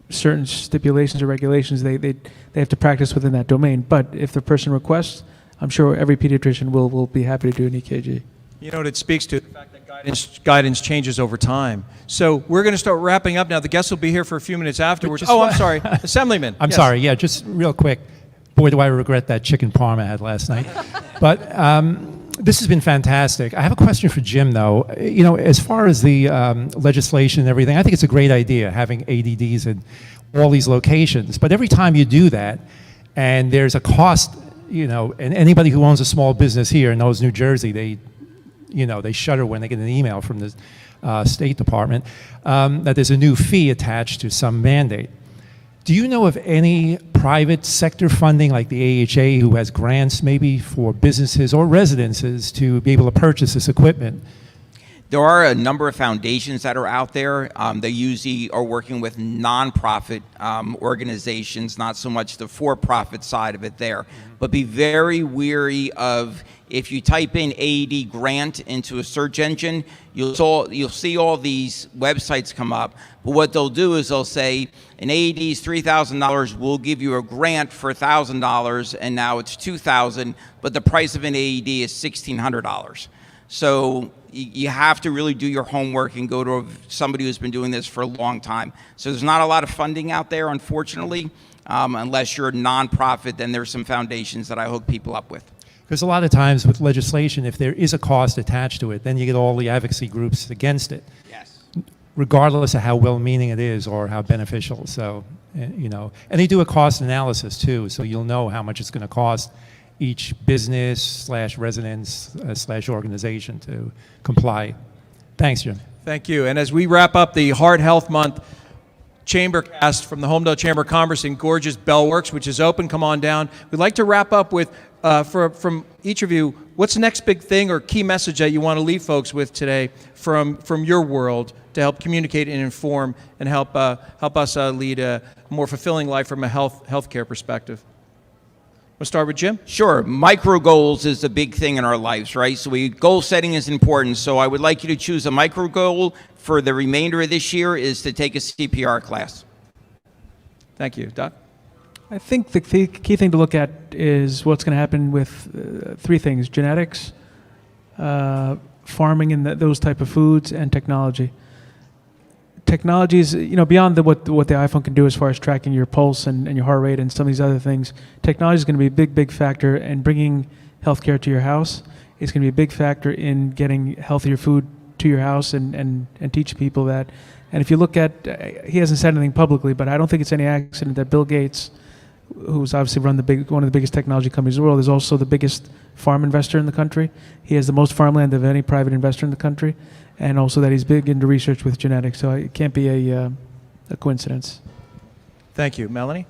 certain stipulations or regulations, they have to practice within that domain. But if the person requests, I'm sure every pediatrician will be happy to do an EKG. You know what it speaks to? The fact that guidance changes over time. So we're going to start wrapping up now. The guests will be here for a few minutes afterwards. Just Oh, I'm sorry. Assemblyman. I'm Yes. sorry, yeah, just real quick. Boy, do I regret that chicken parm I had last night. But this has been fantastic. I have a question for Jim, though. As far as the legislation and everything, I think it's a great idea having ADDs in all these locations. But every time you do that, and there's a cost, and anybody who owns a small business here knows New Jersey, they shudder when they get an email from the State Department that there's a new fee attached to some mandate. Do you know of any private sector funding like the AHA who has grants maybe for businesses or residences to be able to purchase this equipment? There are a number of foundations that are out there. They usually are working with nonprofit organizations, not so much the for-profit side of it there. But be very weary of, if you type in AED grant into a search engine, you'll see all these websites come up. But what they'll do is they'll say, an AED is $3,000, we'll give you a grant for $1,000, and now it's $2,000, but the price of an AED is $1,600. So you have to really do your homework and go to somebody who's been doing this for a long time. So there's not a lot of funding out there, unfortunately, unless you're a nonprofit. Then there's some foundations that I hook people up with. Because a lot of times with legislation, if there is a cost attached to it, then you get all the advocacy groups against it. Yes. Regardless of how well-meaning it is or how beneficial. So, and they do a cost analysis too, so you'll know how much it's going to cost each business / residence / organization to comply. Thanks, Jim. Thank you. And as we wrap up the Heart Health Month ChamberCast from the Holmdel Chamber of Commerce in gorgeous Bellworks, which is open, come on down. We'd like to wrap up with, from each of you, what's the next big thing or key message that you want to leave folks with today from your world to help communicate and inform and help us lead a more fulfilling life from a healthcare perspective? We'll start with Jim. Sure. Micro goals is a big thing in our lives, right? So goal setting is important. So I would like you to choose a micro goal for the remainder of this year is to take a CPR class. Thank you. Doc? I think the key thing to look at is what's going to happen with 3 things: genetics, farming and those type of foods and technology. Technology is, beyond what the iPhone can do as far as tracking your pulse and your heart rate and some of these other things. Technology is going to be a big, big factor in bringing healthcare to your house. It's going to be a big factor in getting healthier food to your house and teach people that. And if you look at, he hasn't said anything publicly, but I don't think it's any accident that Bill Gates, who's obviously run one of the biggest technology companies in the world, is also the biggest farm investor in the country. He has the most farmland of any private investor in the country, and also that he's big into research with genetics. So it can't be a coincidence. Thank you. Melanie?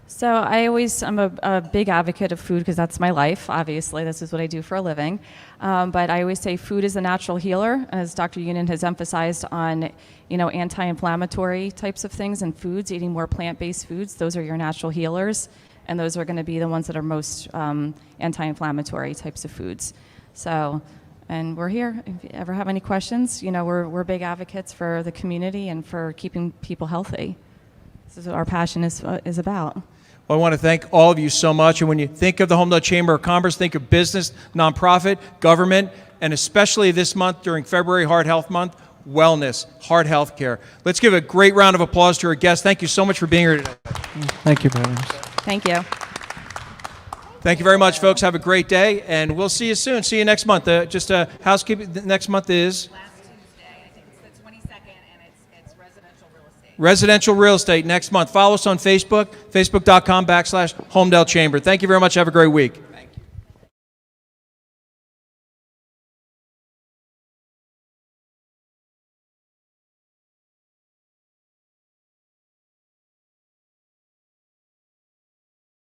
So I'm a big advocate of food because that's my life. Obviously, this is what I do for a living. But I always say food is a natural healer, as Dr. Union has emphasized on, anti-inflammatory types of things and foods, eating more plant-based foods. Those are your natural healers, and those are going to be the ones that are most anti-inflammatory types of foods. So, and we're here. If you ever have any questions, we're big advocates for the community and for keeping people healthy. This is what our passion is about. Well, I want to thank all of you so much. And when you think of the Holmdel Chamber of Commerce, think of business, nonprofit, government, and especially this month during February Heart Health Month, wellness, heart health care. Let's give a great round of applause to our guests. Thank you so much for being here today. Thank you, brothers. Thank you. Thank you very much, folks. Have a great day, and we'll see you soon. See you next month. Just housekeeping. Next month is residential real estate next month. Follow us on Facebook, facebook.com/Holmdel Chamber. Thank you very much. Have a great week.